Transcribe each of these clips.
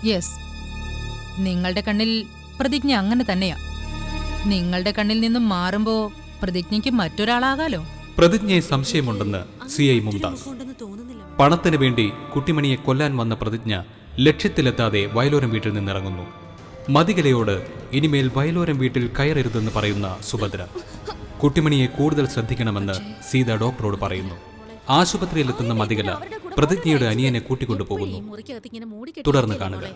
Yes, നിങ്ങളുടെ കണ്ണിൽ പ്രതിജ്ഞ അങ്ങനെ തന്നെയാ. നിങ്ങളുടെ കണ്ണിൽ നിന്നും മാറുമ്പോ പ്രതിജ്ഞയ്ക്ക് മറ്റൊരാളാകാലോ. പ്രതിജ്ഞയെ സംശയമുണ്ടെന്ന് CI മുംതാസ്. പണത്തിന് വേണ്ടി കുട്ടിമണിയെ കൊല്ലാൻ വന്ന പ്രതിജ്ഞ ലക്ഷ്യത്തിലെത്താതെ വയലോരം വീട്ടിൽ നിന്നിറങ്ങുന്നു. മതികലയോട് ഇനിമേൽ വയലോരം വീട്ടിൽ കയറരുതെന്ന് പറയുന്ന സുഭദ്ര. കുട്ടിമണിയെ കൂടുതൽ ശ്രദ്ധിക്കണമെന്ന് സീത ഡോക്ടറോട് പറയുന്നു. ആശുപത്രിയിലെത്തുന്ന മതികല പ്രതിജ്ഞയുടെ അനിയനെ കൂട്ടിക്കൊണ്ടുപോകുന്നു. തുടർന്ന് കാണുക.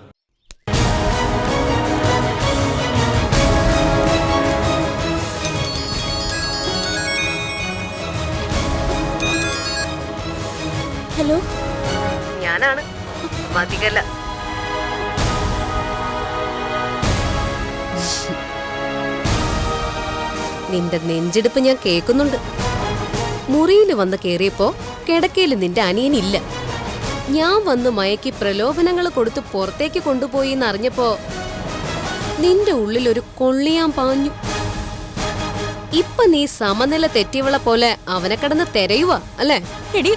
ഹലോ, ഞാനാണ് മതികല. നിന്റെ നെഞ്ചെടുപ്പ് ഞാൻ കേൾക്കുന്നുണ്ട്. മുറിയിൽ വന്ന് കേറിയപ്പോ കിടക്കയിൽ നിന്റെ അനിയനില്ല. ഞാൻ വന്ന് മയക്കി പ്രലോഭനങ്ങൾ കൊടുത്ത് പുറത്തേക്ക് കൊണ്ടുപോയി എന്നറിഞ്ഞപ്പോ നിന്റെ ഉള്ളിൽ ഒരു കൊള്ളിയാൻ പാഞ്ഞു. ഇപ്പൊ നീ സമനില തെറ്റിയവളെ പോലെ അവനെ കിടന്ന് തെരയുവാ അല്ലേ? എടി,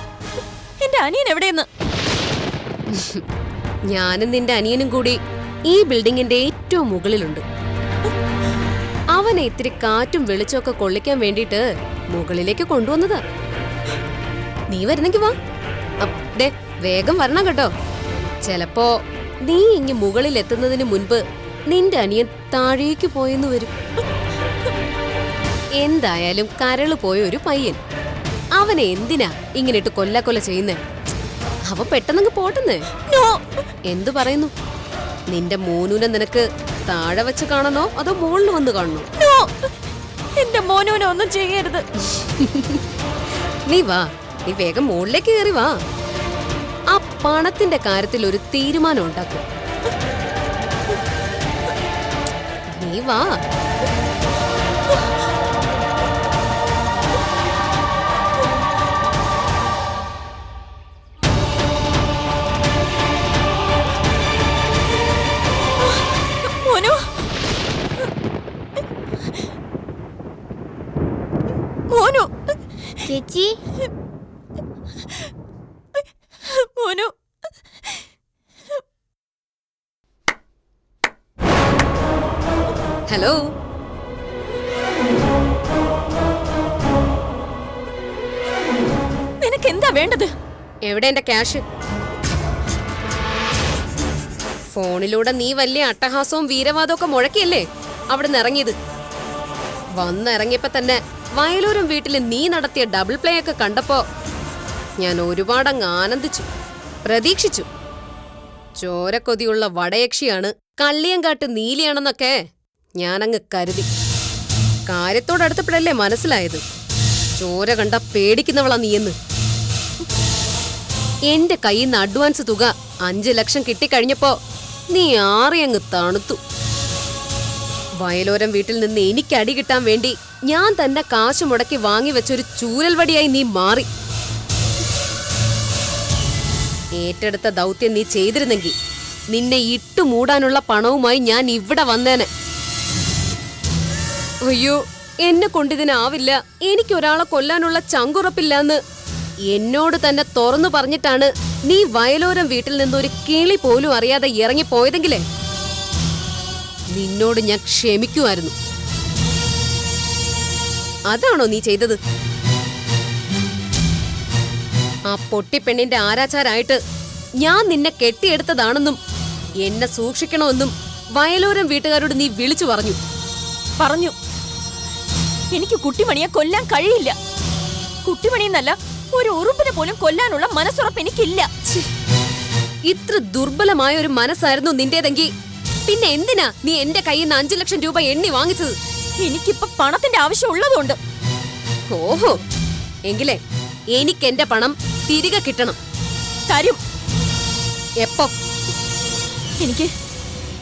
എന്റെ അനിയൻ എവിടെയെന്ന്? ഞാനും നിന്റെ അനിയനും കൂടി ഈ ബിൽഡിങ്ങിന്റെ ഏറ്റവും മുകളിലുണ്ട്. അവനെ ഇത്തിരി കാറ്റും വെളിച്ചമൊക്കെ കൊള്ളിക്കാൻ വേണ്ടിട്ട് മുകളിലേക്ക് കൊണ്ടുവന്നതാ. നീ വരുന്നെങ്കി വാ. ദേ, വേഗം വരണം കേട്ടോ. ചെലപ്പോ നീ ഇങ്ങ് മുകളിൽ എത്തുന്നതിന് മുൻപ് നിന്റെ അനിയൻ താഴേക്ക് പോയെന്ന് വരും. എന്തായാലും കരള് പോയ ഒരു പയ്യൻ. അവനെ എന്തിനാ ഇങ്ങനെയിട്ട് കൊല്ല ചെയ്യുന്നേ? അവ പെട്ടെന്നങ്ങ് പോട്ടെന്നേ. എന്തു പറയുന്നു? നിന്റെ മോനൂനെ നിനക്ക് താഴെ വെച്ച് കാണണോ അതോ മോളിൽ വന്ന് കാണണോ? എന്റെ മോനൂനെ ഒന്നും ചെയ്യരുത്. നീ വാ, നീ വേഗം മുകളിലേക്ക് കയറി വാ. ആ പണത്തിന്റെ കാര്യത്തിൽ ഒരു തീരുമാനം ഉണ്ടാക്കും. നീ വാ. മോനു, മോനു, ചേച്ചി, മോനു. ഹലോ, നിനക്ക് എന്താ വേണ്ടത്? എവിടെ എന്റെ ക്യാഷ്? ഫോണിലൂടെ നീ വലിയ അട്ടഹാസവും വീരവാദവും ഒക്കെ മുഴക്കിയല്ലേ അവിടുന്ന് ഇറങ്ങിയത്. വന്നിറങ്ങിയപ്പോ തന്നെ വയലൂരും വീട്ടിൽ നീ നടത്തിയ ഡബിൾ പ്ലേ ഒക്കെ കണ്ടപ്പോ ഞാൻ ഒരുപാടങ്ങ് ആനന്ദിച്ചു, പ്രതീക്ഷിച്ചു. ചോരക്കൊതിയുള്ള വടയക്ഷിയാണ്, കള്ളിയങ്കാട്ട് നീലിയാണെന്നൊക്കെ ഞാനങ്ങ് കരുതി. കാര്യത്തോടടുത്തപ്പോഴല്ലേ മനസ്സിലായത് ചോര കണ്ട പേടിക്കുന്നവളാ നീയെന്ന്. എന്റെ കയ്യിൽ നിന്ന് അഡ്വാൻസ് തുക 5 ലക്ഷം കിട്ടിക്കഴിഞ്ഞപ്പോ നീ ആറിയങ്ങ് തണുത്തു. വയലോരം വീട്ടിൽ നിന്ന് എനിക്ക് അടി കിട്ടാൻ വേണ്ടി ഞാൻ തന്നെ കാശ് മുടക്കി വാങ്ങിവെച്ചൊരു ചൂരൽ വടിയായി നീ മാറി. ഏറ്റെടുത്ത ദൗത്യം നീ ചെയ്തിരുന്നെങ്കിൽ നിന്നെ ഇട്ടുമൂടാനുള്ള പണവുമായി ഞാൻ ഇവിടെ വന്നേനെ. അയ്യോ, എന്നെ കൊണ്ടിതിനാവില്ല, എനിക്കൊരാളെ കൊല്ലാനുള്ള ചങ്കുറപ്പില്ലാന്ന് എന്നോട് തന്നെ തുറന്നു പറഞ്ഞിട്ടാണ് നീ വയലോരം വീട്ടിൽ നിന്നൊരു കിളി പോലും അറിയാതെ ഇറങ്ങിപ്പോയതെങ്കിലേ നിന്നോട് ഞാൻ ക്ഷമിക്കുമായിരുന്നു. അതാണോ നീ ചെയ്തത്? ആ പൊട്ടിപ്പെണ്ണിന്റെ ആരാച്ചാരായിട്ട് ഞാൻ നിന്നെ കെട്ടിയെടുത്തതാണെന്നും എന്നെ സൂക്ഷിക്കണമെന്നും വയലോരം വീട്ടുകാരോട് നീ വിളിച്ചു പറഞ്ഞു. എനിക്ക് കുട്ടിമണിയെ കൊല്ലാൻ കഴിയില്ല. കുട്ടിമണിയെന്നല്ല, ഒരു ഉറുമ്പിനെ പോലും കൊല്ലാനുള്ള മനസ്സുറപ്പ് എനിക്കില്ല. ഇത്ര ദുർബലമായ ഒരു മനസ്സായിരുന്നു നിന്റേതെങ്കിൽ പിന്നെ എന്തിനാ നീ എന്റെ കയ്യിൽ നിന്ന് 5 ലക്ഷം രൂപ എണ്ണി വാങ്ങിച്ചത്? എനിക്കിപ്പോ പണത്തിന്റെ ആവശ്യം ഉള്ളതുകൊണ്ട്. ഓഹോ, എങ്കിലേ എനിക്ക് എന്റെ പണം തിരികെ കിട്ടണം. തരും. എപ്പോ?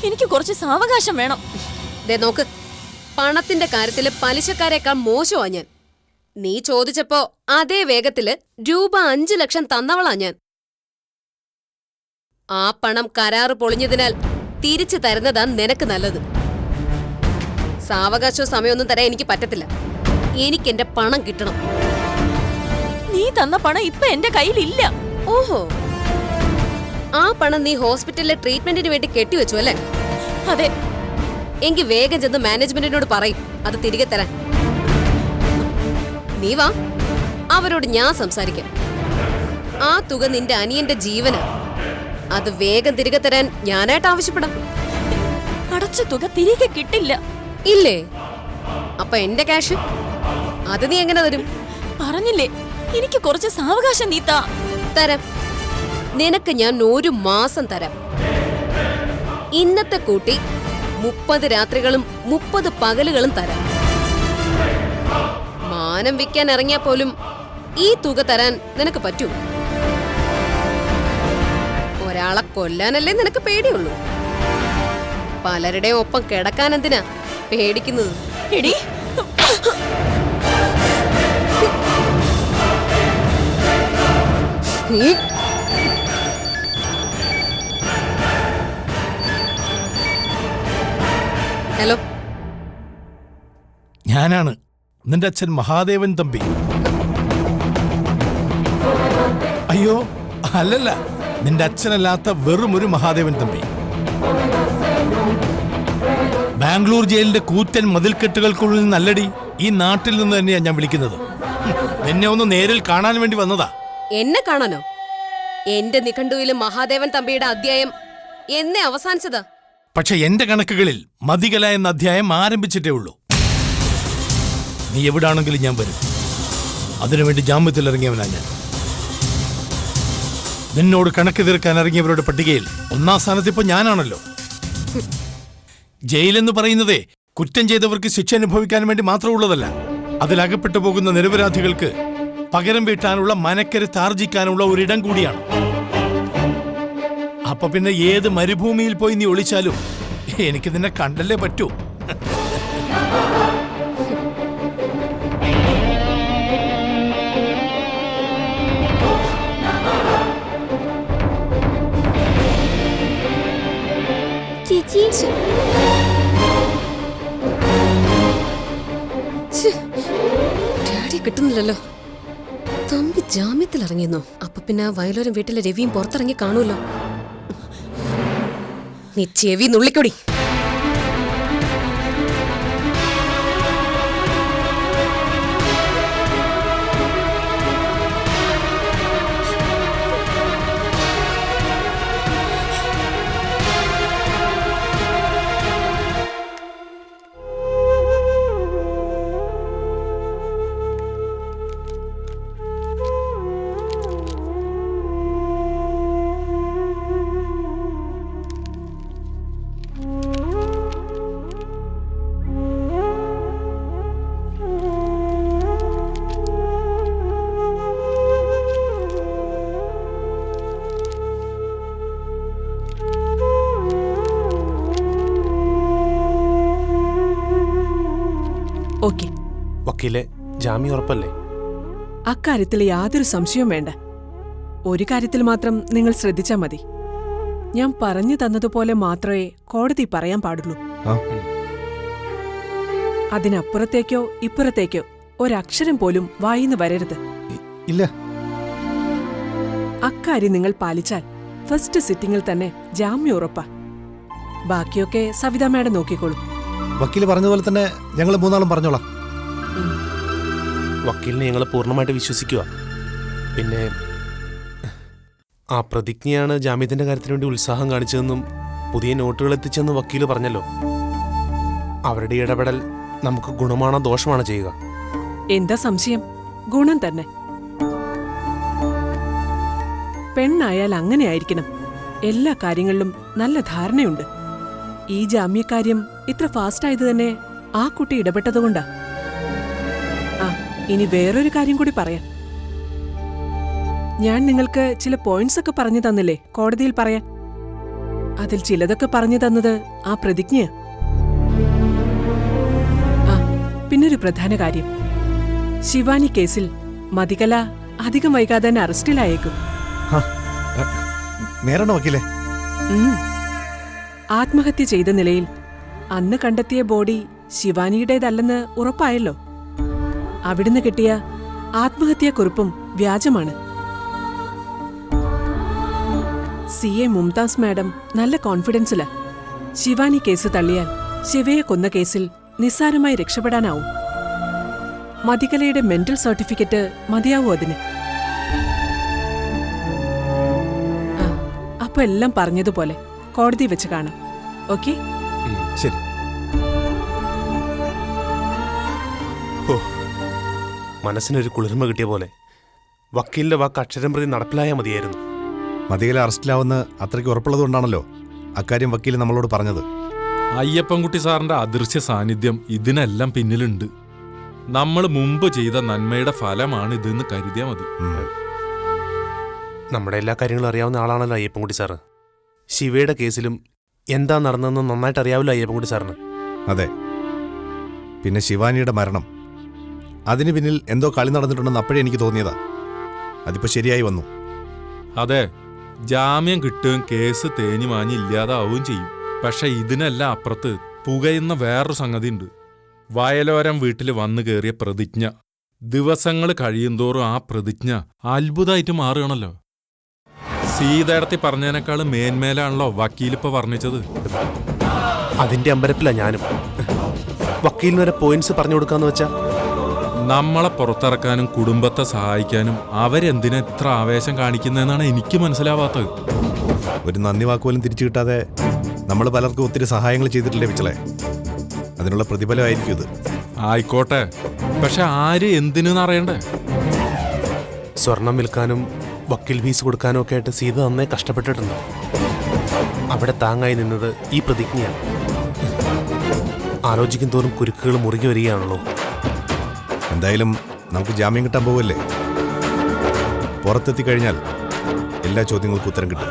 എനിക്ക് കുറച്ച് സാവകാശം വേണം. ദേ നോക്ക്, പണത്തിന്റെ കാര്യത്തില് പലിശക്കാരേക്കാൾ മോശമാ ഞാൻ. നീ ചോദിച്ചപ്പോ അതേ വേഗത്തില് രൂപ 5 ലക്ഷം തന്നവളാ ഞാൻ. ആ പണം കരാറ് പൊളിഞ്ഞതിനാൽ തിരിച്ചു തരുന്നതാ നിനക്ക് നല്ലത്. സാവകാശോ സമയമൊന്നും തരാൻ എനിക്ക് പറ്റത്തില്ല. എനിക്കെന്റെ പണം കിട്ടണം. നീ തന്ന പണം ഇപ്പൊ എന്റെ കയ്യിലില്ല. ഓഹോ, ആ പണം നീ ഹോസ്പിറ്റലിലെ ട്രീറ്റ്മെന്റിന് വേണ്ടി കെട്ടിവെച്ചു അല്ലേ? അതെ. എങ്കിൽ വേഗം ചെന്ന് മാനേജ്മെന്റിനോട് പറയും അത് തിരികെ തരാൻ. നീ വാ, അവരോട് ഞാൻ സംസാരിക്കാം. ആ തുക നിന്റെ അനിയന്റെ ജീവന്. അത് വേഗം തിരികെ തരാൻ ഞാനായിട്ട് ആവശ്യപ്പെടാം. അടച്ച തുക തിരികെ കിട്ടില്ല. ഇല്ലേ? അപ്പൊ എന്റെ ക്യാഷ് അത് നീ എങ്ങനെ തരും? പറഞ്ഞില്ലേ, എനിക്ക് കുറച്ച് സാവകാശം നീ താ. തരാം. നിനക്ക് ഞാൻ 1 മാസം തരാം. ഇന്നത്തെ കൂട്ടി 30 രാത്രികളും 30 പകലുകളും തരാം. മാനം വിൽക്കാൻ ഇറങ്ങിയാ പോലും ഈ തുക തരാൻ നിനക്ക് പറ്റൂ? ഒരാളെ കൊല്ലാനല്ലേ നിനക്ക് പേടിയുള്ളൂ. പലരുടെയും ഒപ്പം കിടക്കാൻ എന്തിനാ പേടിക്കുന്നത്? എടി, നീ ഹലോ, ഞാനാണ് നിന്റെ അച്ഛൻ മഹാദേവൻ തമ്പി. അയ്യോ അല്ലല്ല, നിന്റെ അച്ഛനല്ലാത്ത വെറും ഒരു മഹാദേവൻ തമ്പി. ബാംഗ്ലൂർ ജയിലിന്റെ കൂറ്റൻ മതിൽക്കെട്ടുകൾക്കുള്ളിൽ നിന്നല്ലടി, ഈ നാട്ടിൽ നിന്ന് തന്നെയാ ഞാൻ വിളിക്കുന്നത്. നിന്നെ ഒന്ന് നേരിൽ കാണാൻ വേണ്ടി വന്നതാ. എന്നെ കാണാനോ? എന്റെ നിഘണ്ടുവിലും മഹാദേവൻ തമ്പിയുടെ അധ്യായം എന്നെ അവസാനിച്ചതാ. പക്ഷെ എന്റെ കണക്കുകളിൽ മതികല എന്ന അധ്യായം ആരംഭിച്ചിട്ടേ ഉള്ളൂ. നീ എവിടാണെങ്കിലും ഞാൻ വരും. അതിനുവേണ്ടി ജാമ്യത്തിൽ ഇറങ്ങിയവനാ ഞാൻ. നിന്നോട് കണക്ക് തീർക്കാൻ ഇറങ്ങിയവരുടെ പട്ടികയിൽ 1-ാം സ്ഥാനത്ത് ഇപ്പൊ ഞാനാണല്ലോ. ജയിലെന്ന് പറയുന്നതേ കുറ്റം ചെയ്തവർക്ക് ശിക്ഷ അനുഭവിക്കാൻ വേണ്ടി മാത്രമുള്ളതല്ല. അതിലകപ്പെട്ടു പോകുന്ന നിരപരാധികൾക്ക് പകരം വീട്ടാനുള്ള മനക്കരുത്ത് ആർജിക്കാനുള്ള ഒരിടം കൂടിയാണ്. അപ്പൊ പിന്നെ ഏത് മരുഭൂമിയിൽ പോയി നീ ഒളിച്ചാലും എനിക്ക് നിന്നെ കണ്ടല്ലേ പറ്റൂ. ഡാഡി കിട്ടുന്നില്ലല്ലോ. തമ്പി ജാമ്യത്തിൽ ഇറങ്ങിയെന്നോ? അപ്പൊ പിന്നെ വയലോരം വീട്ടിലെ രവിയും പുറത്തിറങ്ങി കാണുമല്ലോ. നീ ചെവി നുള്ളിക്കൊടി. ഓക്കെ. വക്കീലെ, ജാമ്യം ഉറപ്പല്ലേ? അക്കാര്യത്തിൽ യാതൊരു സംശയവും വേണ്ട. ഒരു കാര്യത്തിൽ മാത്രം നിങ്ങൾ ശ്രദ്ധിച്ചാൽ മതി. ഞാൻ പറഞ്ഞു തന്നതുപോലെ മാത്രമേ കോടതി പറയാൻ പാടുള്ളൂ. അതിനപ്പുറത്തേക്കോ ഇപ്പുറത്തേക്കോ ഒരക്ഷരം പോലും വായിന്ന് വരരുത്. ഇല്ല. അക്കാര്യം നിങ്ങൾ പാലിച്ചാൽ ഫസ്റ്റ് സിറ്റിംഗിൽ തന്നെ ജാമ്യം ഉറപ്പാ. ബാക്കിയൊക്കെ സവിത മാഡം നോക്കിക്കോളും. വക്കീല് പറഞ്ഞതുപോലെ തന്നെ ഞങ്ങൾ 3 പറഞ്ഞോളാം. വക്കീലിനെ ഞങ്ങൾ പൂർണ്ണമായിട്ട് വിശ്വസിക്കുക. പിന്നെ ആ പ്രതിജ്ഞയാണ് ജാമ്യത്തിന്റെ കാര്യത്തിന് വേണ്ടി ഉത്സാഹം കാണിച്ചതെന്നും പുതിയ നോട്ടുകൾ എത്തിച്ചെന്നും വക്കീല് പറഞ്ഞല്ലോ. അവരുടെ ഇടപെടൽ നമുക്ക് ഗുണമാണോ ദോഷമാണോ ചെയ്യുക? എന്താ സംശയം? ഗുണം തന്നെ. പെണ്ണായാൽ അങ്ങനെയായിരിക്കണം. എല്ലാ കാര്യങ്ങളിലും നല്ല ധാരണയുണ്ട്. ഈ ജാമ്യക്കാര്യം ഇത്ര ഫാസ്റ്റായത് തന്നെ ആ കുട്ടി ഇടപെട്ടതുകൊണ്ടാ. ആ, ഇനി വേറൊരു കാര്യം കൂടി പറയാം. ഞാൻ നിങ്ങൾക്ക് ചില പോയിന്റ്സ് ഒക്കെ പറഞ്ഞു തന്നില്ലേ കോടതിയിൽ പറയാൻ? അതിൽ ചിലതൊക്കെ പറഞ്ഞു തന്നത് ആ പ്രതിജ്ഞ. ആ, പിന്നൊരു പ്രധാന കാര്യം. ശിവാനി കേസിൽ മതികല അധികം വൈകാതെ തന്നെ അറസ്റ്റിലായേക്കും. നേരണോ വക്കീലേ? ആത്മഹത്യ ചെയ്ത നിലയിൽ അന്ന് കണ്ടെത്തിയ ബോഡി ശിവാനിയുടേതല്ലെന്ന് ഉറപ്പായല്ലോ. അവിടുന്ന് കിട്ടിയ ആത്മഹത്യാക്കുറിപ്പും വ്യാജമാണ്. CA മുംതാസ് മാഡം നല്ല കോൺഫിഡൻസിലാ. ശിവാനി കേസ് തള്ളിയാൽ ശിവയെ കൊന്ന കേസിൽ നിസ്സാരമായി രക്ഷപ്പെടാനാവും. മതികലയുടെ മെന്റൽ സർട്ടിഫിക്കറ്റ് മതിയാവൂ അതിന്. അപ്പൊ എല്ലാം പറഞ്ഞതുപോലെ കോടതി വെച്ച് കാണാം. ഓക്കെ? ശരി. ഓ, മനസ്സിനൊരു കുളിർമ കിട്ടിയ പോലെ വക്കീലിന്റെ വാക്ക് അക്ഷരം പ്രതി നടപ്പിലായാൽ മതിയായിരുന്നു. മതികല അറസ്റ്റിലാവുന്ന അത്രയ്ക്ക് ഉറപ്പുള്ളതുകൊണ്ടാണല്ലോ അക്കാര്യം വക്കീൽ നമ്മളോട് പറഞ്ഞത്. അയ്യപ്പൻകുട്ടി സാറിന്റെ അദൃശ്യ സാന്നിധ്യം ഇതിനെല്ലാം പിന്നിലുണ്ട്. നമ്മൾ മുമ്പ് ചെയ്ത നന്മയുടെ ഫലമാണ് ഇതെന്ന് കരുതിയാൽ മതി. നമ്മുടെ എല്ലാ കാര്യങ്ങളും അറിയാവുന്ന ആളാണല്ലോ അയ്യപ്പൻകുട്ടി സാറ്. ശിവയുടെ കേസിലും എന്താ നടന്നതെന്ന് നന്നായിട്ട് അറിയാവല്ലോ അയ്യപ്പൻകുട്ടി സാറിന്. അതെ. പിന്നെ ശിവാനിയുടെ മരണം, അതിന് പിന്നിൽ എന്തോ കളി നടന്നിട്ടുണ്ടെന്ന് അപ്പോഴേ എനിക്ക് തോന്നിയതാ. അതിപ്പോ ശരിയായി വന്നു. അതെ, ജാമ്യം കിട്ടുകയും കേസ് തേഞ്ഞു മാഞ്ഞ് ഇല്ലാതാവുകയും ചെയ്യും. പക്ഷെ ഇതിനെല്ലാം അപ്പുറത്ത് പുകയുന്ന വേറൊരു സംഗതി ഉണ്ട്. വയലോരം വീട്ടിൽ വന്നു കയറിയ പ്രതിജ്ഞ ദിവസങ്ങൾ കഴിയുന്തോറും ആ പ്രതിജ്ഞ അത്ഭുതമായിട്ട് മാറുകയാണല്ലോ. സീതേടത്തി പറഞ്ഞതിനേക്കാൾ മേന്മേലാണല്ലോ വക്കീലിപ്പോ വർണ്ണിച്ചത്. അതിന്റെ അമ്പരപ്പില്ല ഞാനും. വക്കീലിന് വരെ പോയിന്റ്സ് പറഞ്ഞു കൊടുക്കാന്ന് വെച്ചാ നമ്മളെ പുറത്തിറക്കാനും കുടുംബത്തെ സഹായിക്കാനും അവരെന്തിനാ ഇത്ര ആവേശം കാണിക്കുന്നതെന്നാണ് എനിക്ക് മനസ്സിലാവാത്തത്. ഒരു നന്ദി വാക്കുപോലും തിരിച്ചു കിട്ടാതെ നമ്മൾ പലർക്കും ഒത്തിരി സഹായങ്ങൾ ചെയ്തിട്ടില്ലേ വിച്ചളെ? അതിനുള്ള പ്രതിഫലമായിരിക്കും ഇത്. ആയിക്കോട്ടെ, പക്ഷെ ആര് എന്തിനെന്ന് അറിയണ്ടേ? സ്വർണം വിൽക്കാനും വക്കീൽ ഫീസ് കൊടുക്കാനും ഒക്കെ ആയിട്ട് സീത നന്നേ കഷ്ടപ്പെട്ടിട്ടുണ്ട്. അവിടെ താങ്ങായി നിന്നത് ഈ പ്രതിജ്ഞയാണ്. ആലോചിക്കും തോറും കുരുക്കുകൾ മുറുകി വരികയാണല്ലോ. എന്തായാലും നമുക്ക് ജാമ്യം കിട്ടാൻ പോവല്ലേ? പുറത്തെത്തിക്കഴിഞ്ഞാൽ എല്ലാ ചോദ്യങ്ങൾക്കും ഉത്തരം കിട്ടും.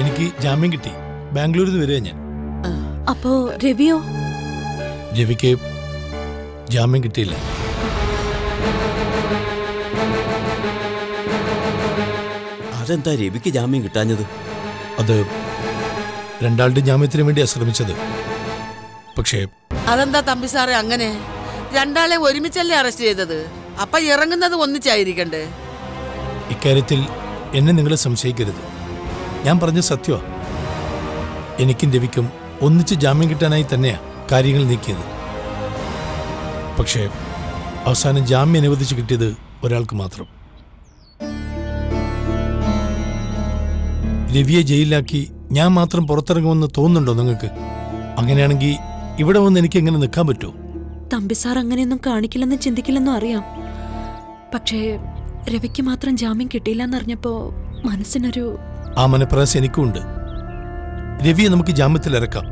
എനിക്ക് ജാമ്യം കിട്ടി. ബാംഗ്ലൂരിൽ നിന്ന് വരിക ഞാൻ. അപ്പോ രവിയോ? രവിക്ക് ജാമ്യം കിട്ടിയില്ല. അതെന്താ രവിക്ക് ജാമ്യം കിട്ടാഞ്ഞത്? അത് രണ്ടാളുടെ ജാമ്യത്തിന് വേണ്ടിയാ ശ്രമിച്ചത്. പക്ഷേ അതെന്താ തമ്പി സാറേ അങ്ങനെ? രണ്ടാളെ ഒരുമിച്ചല്ലേ അറസ്റ്റ് ചെയ്തത്? അപ്പൊ ഇറങ്ങുന്നത് ഒന്നിച്ചായിരിക്കണ്ടേ? ഇക്കാര്യത്തിൽ എന്നെ നിങ്ങൾ സംശയിക്കരുത്. ഞാൻ പറഞ്ഞ സത്യമാ. എനിക്കും രവിക്കും ഒന്നിച്ച് ജാമ്യം കിട്ടാനായി തന്നെയാ കാര്യങ്ങൾ നീക്കിയത്. പക്ഷേ അവസാനം ജാമ്യം അനുവദിച്ച് കിട്ടിയത് ഒരാൾക്ക് മാത്രം. രവിയെ ജയിലിലാക്കി ഞാൻ മാത്രം പുറത്തിറങ്ങുമെന്ന് തോന്നുന്നുണ്ടോ നിങ്ങൾക്ക്? അങ്ങനെയാണെങ്കിൽ ഇവിടെ വന്ന് എനിക്ക് എങ്ങനെ നിൽക്കാൻ പറ്റുമോ? തമ്പി സാർ അങ്ങനെയൊന്നും കാണിക്കില്ലെന്ന് ചിന്തിക്കില്ലെന്നും അറിയാം. പക്ഷേ രവിക്ക് മാത്രം ജാമ്യം കിട്ടിയില്ലെന്നറിഞ്ഞപ്പോ മനസ്സിനൊരു ആ മനപ്രയാസം എനിക്കും ഉണ്ട്. രവിയെ നമുക്ക് ജാമ്യത്തിൽ ഇറക്കാം.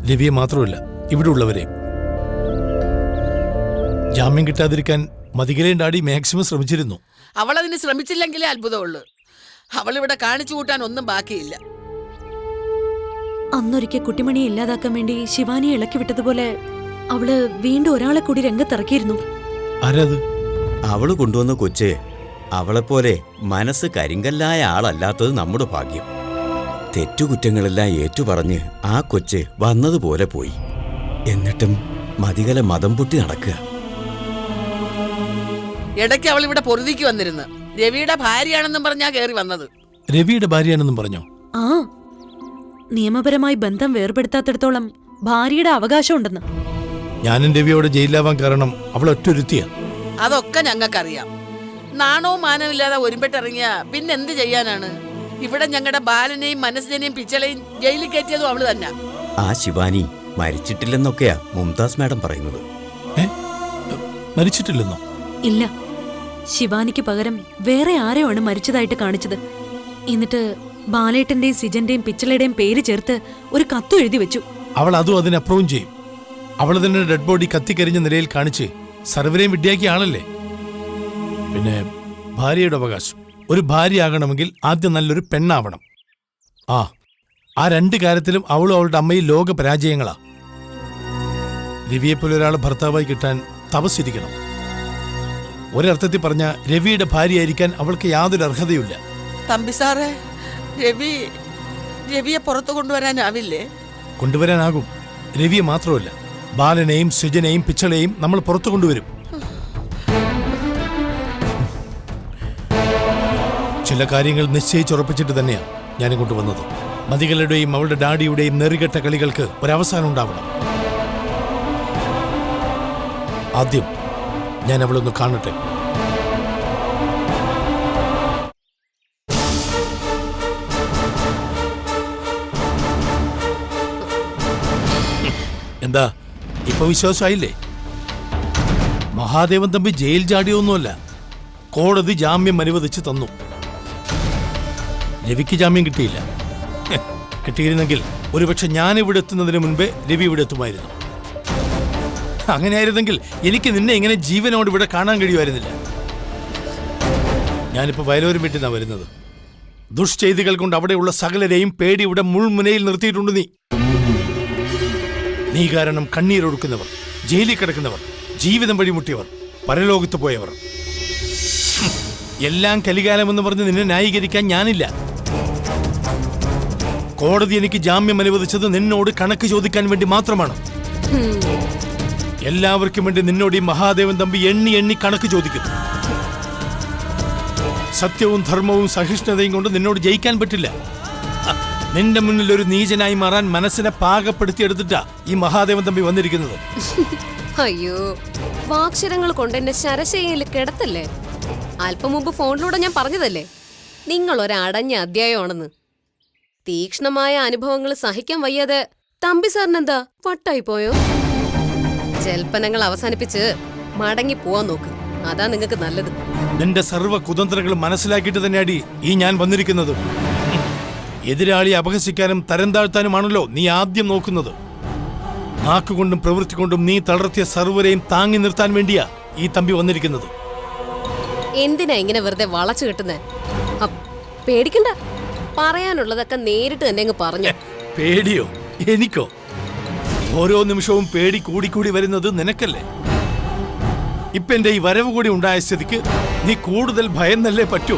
രവിയെ മാത്രമല്ല, ഇവിടെ ഉള്ളവരെ. ജാമ്യം കിട്ടാതിരിക്കാൻ മതികലയും ഡാഡി മാക്സിമം ശ്രമിച്ചിരുന്നു. അവളതിന് ശ്രമിച്ചില്ലെങ്കിലേ അത്ഭുതമുള്ളൂ. അവളിവിടെ കാണിച്ചു കൂട്ടാൻ ഒന്നും ബാക്കിയില്ല. അന്നൊരിക്കൽ കുട്ടിമണിയെ ഇല്ലാതാക്കാൻ വേണ്ടി ശിവാനിയെ ഇളക്കി വിട്ടതുപോലെ അവള് വീണ്ടും ഒരാളെ കൂടി രംഗത്തിറക്കിയിരുന്നു. ആരത്? അവള് കൊണ്ടുവന്ന കൊച്ചെ അവളെപ്പോലെ മനസ്സ് കരിങ്കല്ലായ ആളല്ലാത്തത് നമ്മുടെ ഭാഗ്യം. തെറ്റുകുറ്റങ്ങളെല്ലാം ഏറ്റുപറഞ്ഞ് ആ കൊച്ച് വന്നതുപോലെ പോയി. എന്നിട്ടും മതികല മതം പൊട്ടി നടക്കുക. ഇടയ്ക്ക് അവൾ ഇവിടെ പൊറുതിക്ക് വന്നിരുന്നു. രവിയുടെ ഭാര്യയാണെന്നും പറഞ്ഞാ കയറി വന്നത്. രവിയുടെ ഭാര്യയാണെന്നും പറഞ്ഞോ? ആ, നിയമപരമായി ബന്ധം വേർപെടുത്താത്തിടത്തോളം ഭാര്യയുടെ അവകാശം ഉണ്ടെന്ന്. ഞാനും രവിയോട് ജയിലിലാവാൻ കാരണം അവൾ ഒറ്റൊരുത്തിയാ. അതൊക്കെ ഞങ്ങൾക്കറിയാം. നാണവും മാനമില്ലാതെ ഒരുമ്പിട്ടിറങ്ങിയ പിന്നെന്ത് ചെയ്യാനാണ്? ഇവിടെ ഞങ്ങളുടെ ബാലനെയും മനസ്സിനെയും പിച്ചളയും ജയിലിൽ കയറ്റിയതും അവള് തന്നെ. ആ ശിവാനി മരിച്ചിട്ടില്ലെന്നൊക്കെയാ മുംതാസ് മാഡം പറയുന്നത്. മരിച്ചിട്ടില്ലെന്നോ? ഇല്ല, ശിവാനിക്ക് പകരം വേറെ ആരെയാണ് മരിച്ചതായിട്ട് കാണിച്ചത്. എന്നിട്ട് ബാലേട്ടന്റെയും സിജന്റെയും പിച്ചളയുടെയും പേര് ചേർത്ത് ഒരു കത്തും എഴുതി വെച്ചു. അവൾ അതും അതിന് അപ്രൂവ് ചെയ്യും. അവൾ തന്നെ ഡെഡ് ബോഡി കത്തിക്കരിഞ്ഞ നിലയിൽ കാണിച്ച് സർവരെയും വിഡ്ഢിയാക്കിയ ആളല്ലേ. പിന്നെ ഭാര്യയുടെ അവകാശം. ഒരു ഭാര്യയാകണമെങ്കിൽ ആദ്യം നല്ലൊരു പെണ്ണാവണം. ആ രണ്ട് കാര്യത്തിലും അവളും അവളുടെ അമ്മയും ലോക പരാജയങ്ങളാ. രവിയെപ്പോലെ ഒരാൾ ഭർത്താവായി കിട്ടാൻ തപസ്സിരിക്കണം. ഒരർത്ഥത്തിൽ പറഞ്ഞ രവിയുടെ ഭാര്യയായിരിക്കാൻ അവൾക്ക് യാതൊരു അർഹതയുമില്ല. തമ്പി സാറേ, രവിയെ പുറത്തു കൊണ്ടുവരാനാവില്ലേ? കൊണ്ടുവരാനാകും. രവിയെ മാത്രമല്ല, ബാലനെയും സുജനെയും പിച്ചളെയും നമ്മൾ പുറത്തു കൊണ്ടുവരും. ചില കാര്യങ്ങൾ നിശ്ചയിച്ചുറപ്പിച്ചിട്ട് തന്നെയാണ് ഞാനിങ്ങോട്ട് വന്നത്. മതികളുടെയും അവളുടെ ഡാഡിയുടെയും നെറികെട്ട കളികൾക്ക് ഒരവസാനം ഉണ്ടാവണം. ആദ്യം ഞാൻ അവളൊന്ന് കാണട്ടെ. എന്താ ഇപ്പൊ വിശ്വാസമായില്ലേ? മഹാദേവൻ തമ്പി ജയിൽ ചാടിയൊന്നുമല്ല, കോടതി ജാമ്യം അനുവദിച്ച് തന്നു. രവിക്ക് ജാമ്യം കിട്ടിയില്ല. കിട്ടിയിരുന്നെങ്കിൽ ഒരുപക്ഷെ ഞാൻ ഇവിടെ എത്തുന്നതിന് മുൻപേ രവി ഇവിടെ എത്തുമായിരുന്നു. അങ്ങനെയായിരുന്നെങ്കിൽ എനിക്ക് നിന്നെ ഇങ്ങനെ ജീവനോട് ഇവിടെ കാണാൻ കഴിയുമായിരുന്നില്ല. ഞാനിപ്പോ വയലോരം വീട്ടിൽ നിന്നാണ് വരുന്നത്. ദുഷ്ചെയ്തികൾ കൊണ്ട് അവിടെയുള്ള സകലരെയും പേടിയുടെ മുൾമുനയിൽ നിർത്തിയിട്ടുണ്ട് നീ. നീ കാരണം കണ്ണീരൊടുക്കുന്നവർ, ജയിലിൽ കിടക്കുന്നവർ, ജീവിതം വഴിമുട്ടിയവർ, പരലോകത്ത് പോയവർ, എല്ലാം കലികാലമെന്ന് പറഞ്ഞ് നിന്നെ ന്യായീകരിക്കാൻ ഞാനില്ല. കോടതി എനിക്ക് ജാമ്യം അനുവദിച്ചത് നിന്നോട് കണക്ക് ചോദിക്കാൻ വേണ്ടി മാത്രമാണ്. എല്ലാവർക്കും വേണ്ടി നിന്നോട് ഈ മഹാദേവൻ തമ്പി എണ്ണി എണ്ണി കണക്ക് ചോദിക്കും. സത്യവും ധർമ്മവും സഹിഷ്ണുതയും കൊണ്ട് നിന്നോട് ജയിക്കാൻ പറ്റില്ല. നിന്റെ മുന്നിൽ ഒരു നീചനായി മാറാൻ മനസ്സിനെ പാകപ്പെടുത്തിയെടുത്തിട്ടാ ഈ മഹാദേവൻ തമ്പി വന്നിരിക്കുന്നത്. അയ്യോ, വാക്ഷരങ്ങൾ കൊണ്ട് എന്നെ ശരശയിൽ കിടത്തല്ലേ. അല്പം മുമ്പ് ഫോണിലൂടെ ഞാൻ പറഞ്ഞതല്ലേ, നിങ്ങൾ ഒരടഞ്ഞ അധ്യായമാണെന്ന്. തീക്ഷ്ണമായ അനുഭവങ്ങൾ സഹിക്കാൻ വയ്യാതെ തമ്പി സാറിനെന്താ വട്ടായി പോയോ? ജൽപ്പനങ്ങൾ അവസാനിപ്പിച്ച് മടങ്ങി പോവാൻ നോക്ക്, അതാ നിങ്ങൾക്ക് നല്ലത്. നിന്റെ സർവ്വ കുതന്ത്രങ്ങൾ മനസ്സിലാക്കിയിട്ട് തന്നെയാടി ഈ ഞാൻ വന്നിരിക്കുന്നത്. എതിരാളിയെ അപഹസിക്കാനും തരം താഴ്ത്താനുമാണല്ലോ നീ ആദ്യം നോക്കുന്നത്. നാക്കുകൊണ്ടും പ്രവൃത്തി കൊണ്ടും നീ തളർത്തിയ സർവരെയും താങ്ങി നിർത്താൻ വേണ്ടിയാ ഈ തമ്പി വന്നിരിക്കുന്നത്. എന്തിനാ ഇങ്ങനെ വെറുതെ വളച്ചു കിട്ടുന്നേ? പേടിക്കണ്ട, പറയാനുള്ളതൊക്കെ നേരിട്ട് തന്നെ അങ്ങ് പറഞ്ഞു. പേടിയോ? എനിക്കോ? ഓരോ നിമിഷവും പേടി കൂടിക്കൂടി വരുന്നത് നിനക്കല്ലേ? ഇപ്പൊ എന്റെ ഈ വരവ് കൂടി ഉണ്ടായ സ്ഥിതിക്ക് നീ കൂടുതൽ ഭയന്നല്ലേ പറ്റൂ.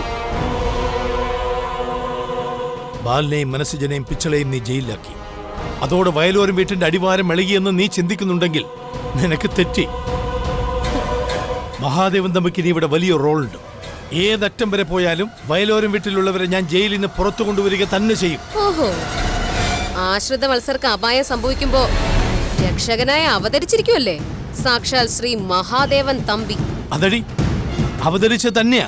ബാലിനെയും മനസ്സുജനെയും പിച്ചളെയും നീ ജയിലിലാക്കി. അതോടെ വയലോരം വീട്ടിന്റെ അടിവാരം ഇളകിയെന്ന് നീ ചിന്തിക്കുന്നുണ്ടെങ്കിൽ നിനക്ക് തെറ്റി. മഹാദേവൻ തമ്പിക്ക് ഇനി ഇവിടെ വലിയ റോളുണ്ട്. ഏതറ്റം വരെ പോയാലും വയലോരം വീട്ടിലുള്ളവരെ ഞാൻ ജയിലിൽ നിന്ന് പുറത്തു കൊണ്ടുവരിക തന്നെ ചെയ്യും. ഓഹോ, ആശ്രിത വത്സർക്ക് അപായം സംഭവിക്കുമ്പോ രക്ഷകനായി അവതരിച്ചിരിക്കുമല്ലേ സാക്ഷാൽ ശ്രീ മഹാദേവൻ തമ്പി. അതടി അവതരിച്ച തന്നെയാ.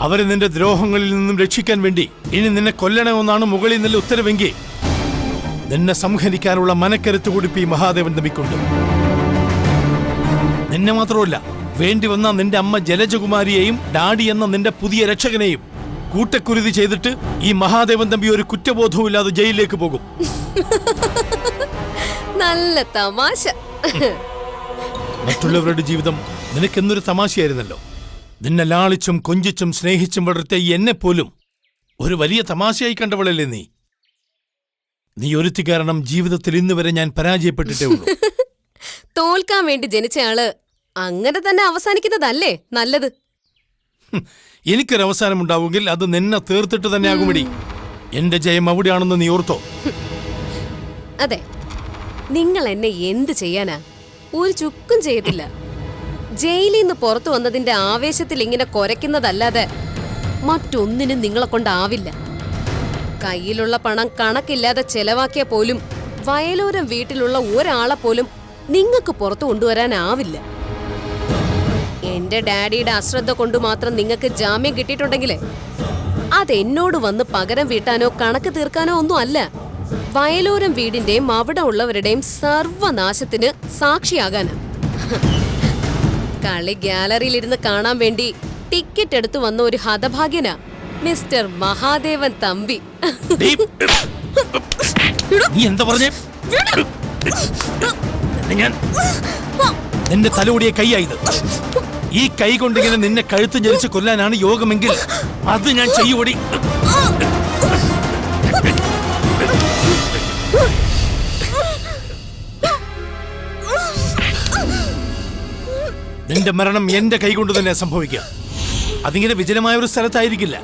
അവരെ നിന്റെ ദ്രോഹങ്ങളിൽ നിന്നും രക്ഷിക്കാൻ വേണ്ടി ഇനി നിന്നെ കൊല്ലണമെന്നാണ് മുകളിൽ നിന്നുള്ള ഉത്തരവെങ്കിൽ നിന്നെ സംഹരിക്കാനുള്ള മനക്കരുത്ത് കൂടിപ്പി മഹാദേവൻ തമ്പിക്കൊണ്ട്. നിന്നെ മാത്രമല്ല, വേണ്ടി വന്ന നിന്റെ അമ്മ ജലജകുമാരിയെയും ഡാഡി എന്ന നിന്റെ പുതിയ രക്ഷകനെയും കൂട്ടക്കുരുതി ചെയ്തിട്ട് ഈ മഹാദേവൻ തമ്പി ഒരു കുറ്റബോധവുമില്ലാതെ ജയിലിലേക്ക് പോകും. നല്ല തമാശ. മറ്റുള്ളവരുടെ ജീവിതം നിനക്കെന്നൊരു തമാശയായിരുന്നല്ലോ. നിന്നെ ലാളിച്ചും കൊഞ്ചിച്ചും സ്നേഹിച്ചും വളർത്തിയ എന്നെ പോലും ഒരു വലിയ തമാശയായി കണ്ടവളല്ലേ നീ. നീ ഒരുത്തി കാരണം ജീവിതത്തിൽ ഇന്ന് വരെ ഞാൻ പരാജയപ്പെട്ടിട്ടേ ഉള്ളൂ. തോൽക്കാൻ വേണ്ടി ജനിച്ചയാള് അങ്ങനെ തന്നെ അവസാനിക്കുന്നതല്ലേ നല്ലത്. എനിക്കൊരവസാനം ഉണ്ടാവുമെങ്കിൽ അത് നിന്നെ തീർത്തിട്ട് തന്നെ ആകുമടി. എന്റെ ജയം അവിടെയാണെന്ന് നീ ഓർത്തോ? അതെ, നിങ്ങൾ എന്നെ എന്ത് ചെയ്യാനാ? ഒരു ചുക്കും ചെയ്തില്ല. ജയിലിൽ നിന്ന് പുറത്തു വന്നതിന്റെ ആവേശത്തിൽ ഇങ്ങനെ കുരയ്ക്കുന്നതല്ലാതെ മറ്റൊന്നിനും നിങ്ങളെ കൊണ്ടാവില്ല. കയ്യിലുള്ള പണം കണക്കില്ലാതെ ചെലവാക്കിയ പോലും വയലോരം വീട്ടിലുള്ള ഒരാളെ പോലും നിങ്ങൾക്ക് പുറത്തു കൊണ്ടുവരാനാവില്ല. എന്റെ ഡാഡിയുടെ അശ്രദ്ധ കൊണ്ട് മാത്രം നിങ്ങൾക്ക് ജാമ്യം കിട്ടിയിട്ടുണ്ടെങ്കിലേ അതെന്നോട് വന്ന് പകരം വീട്ടാനോ കണക്ക് തീർക്കാനോ ഒന്നും അല്ല. വയലോരം വീടിന്റെയും അവിടെ ഉള്ളവരുടെയും സർവനാശത്തിന് സാക്ഷിയാകാനാ. കളി ഗ്യാലറിയിലിരുന്ന് കാണാൻ വേണ്ടി ടിക്കറ്റ് എടുത്തു വന്ന ഒരു ഹതഭാഗ്യനാ മിസ്റ്റർ മഹാദേവൻ തമ്പി. നീ എന്താ പറഞ്ഞേ? നിന്റെ തലോടിയ കൈയായത്. ഈ കൈ കൊണ്ടിങ്ങനെ നിന്നെ കഴുത്ത് ഞെരിച്ച് കൊല്ലാനാണ് യോഗമെങ്കിൽ അത് ഞാൻ ചെയ്യൂടി. നിന്റെ മരണം എന്റെ കൈകൊണ്ട് തന്നെ സംഭവിക്കുക. അതിങ്ങനെ വിജനമായ ഒരു സ്ഥലത്തായിരിക്കില്ല.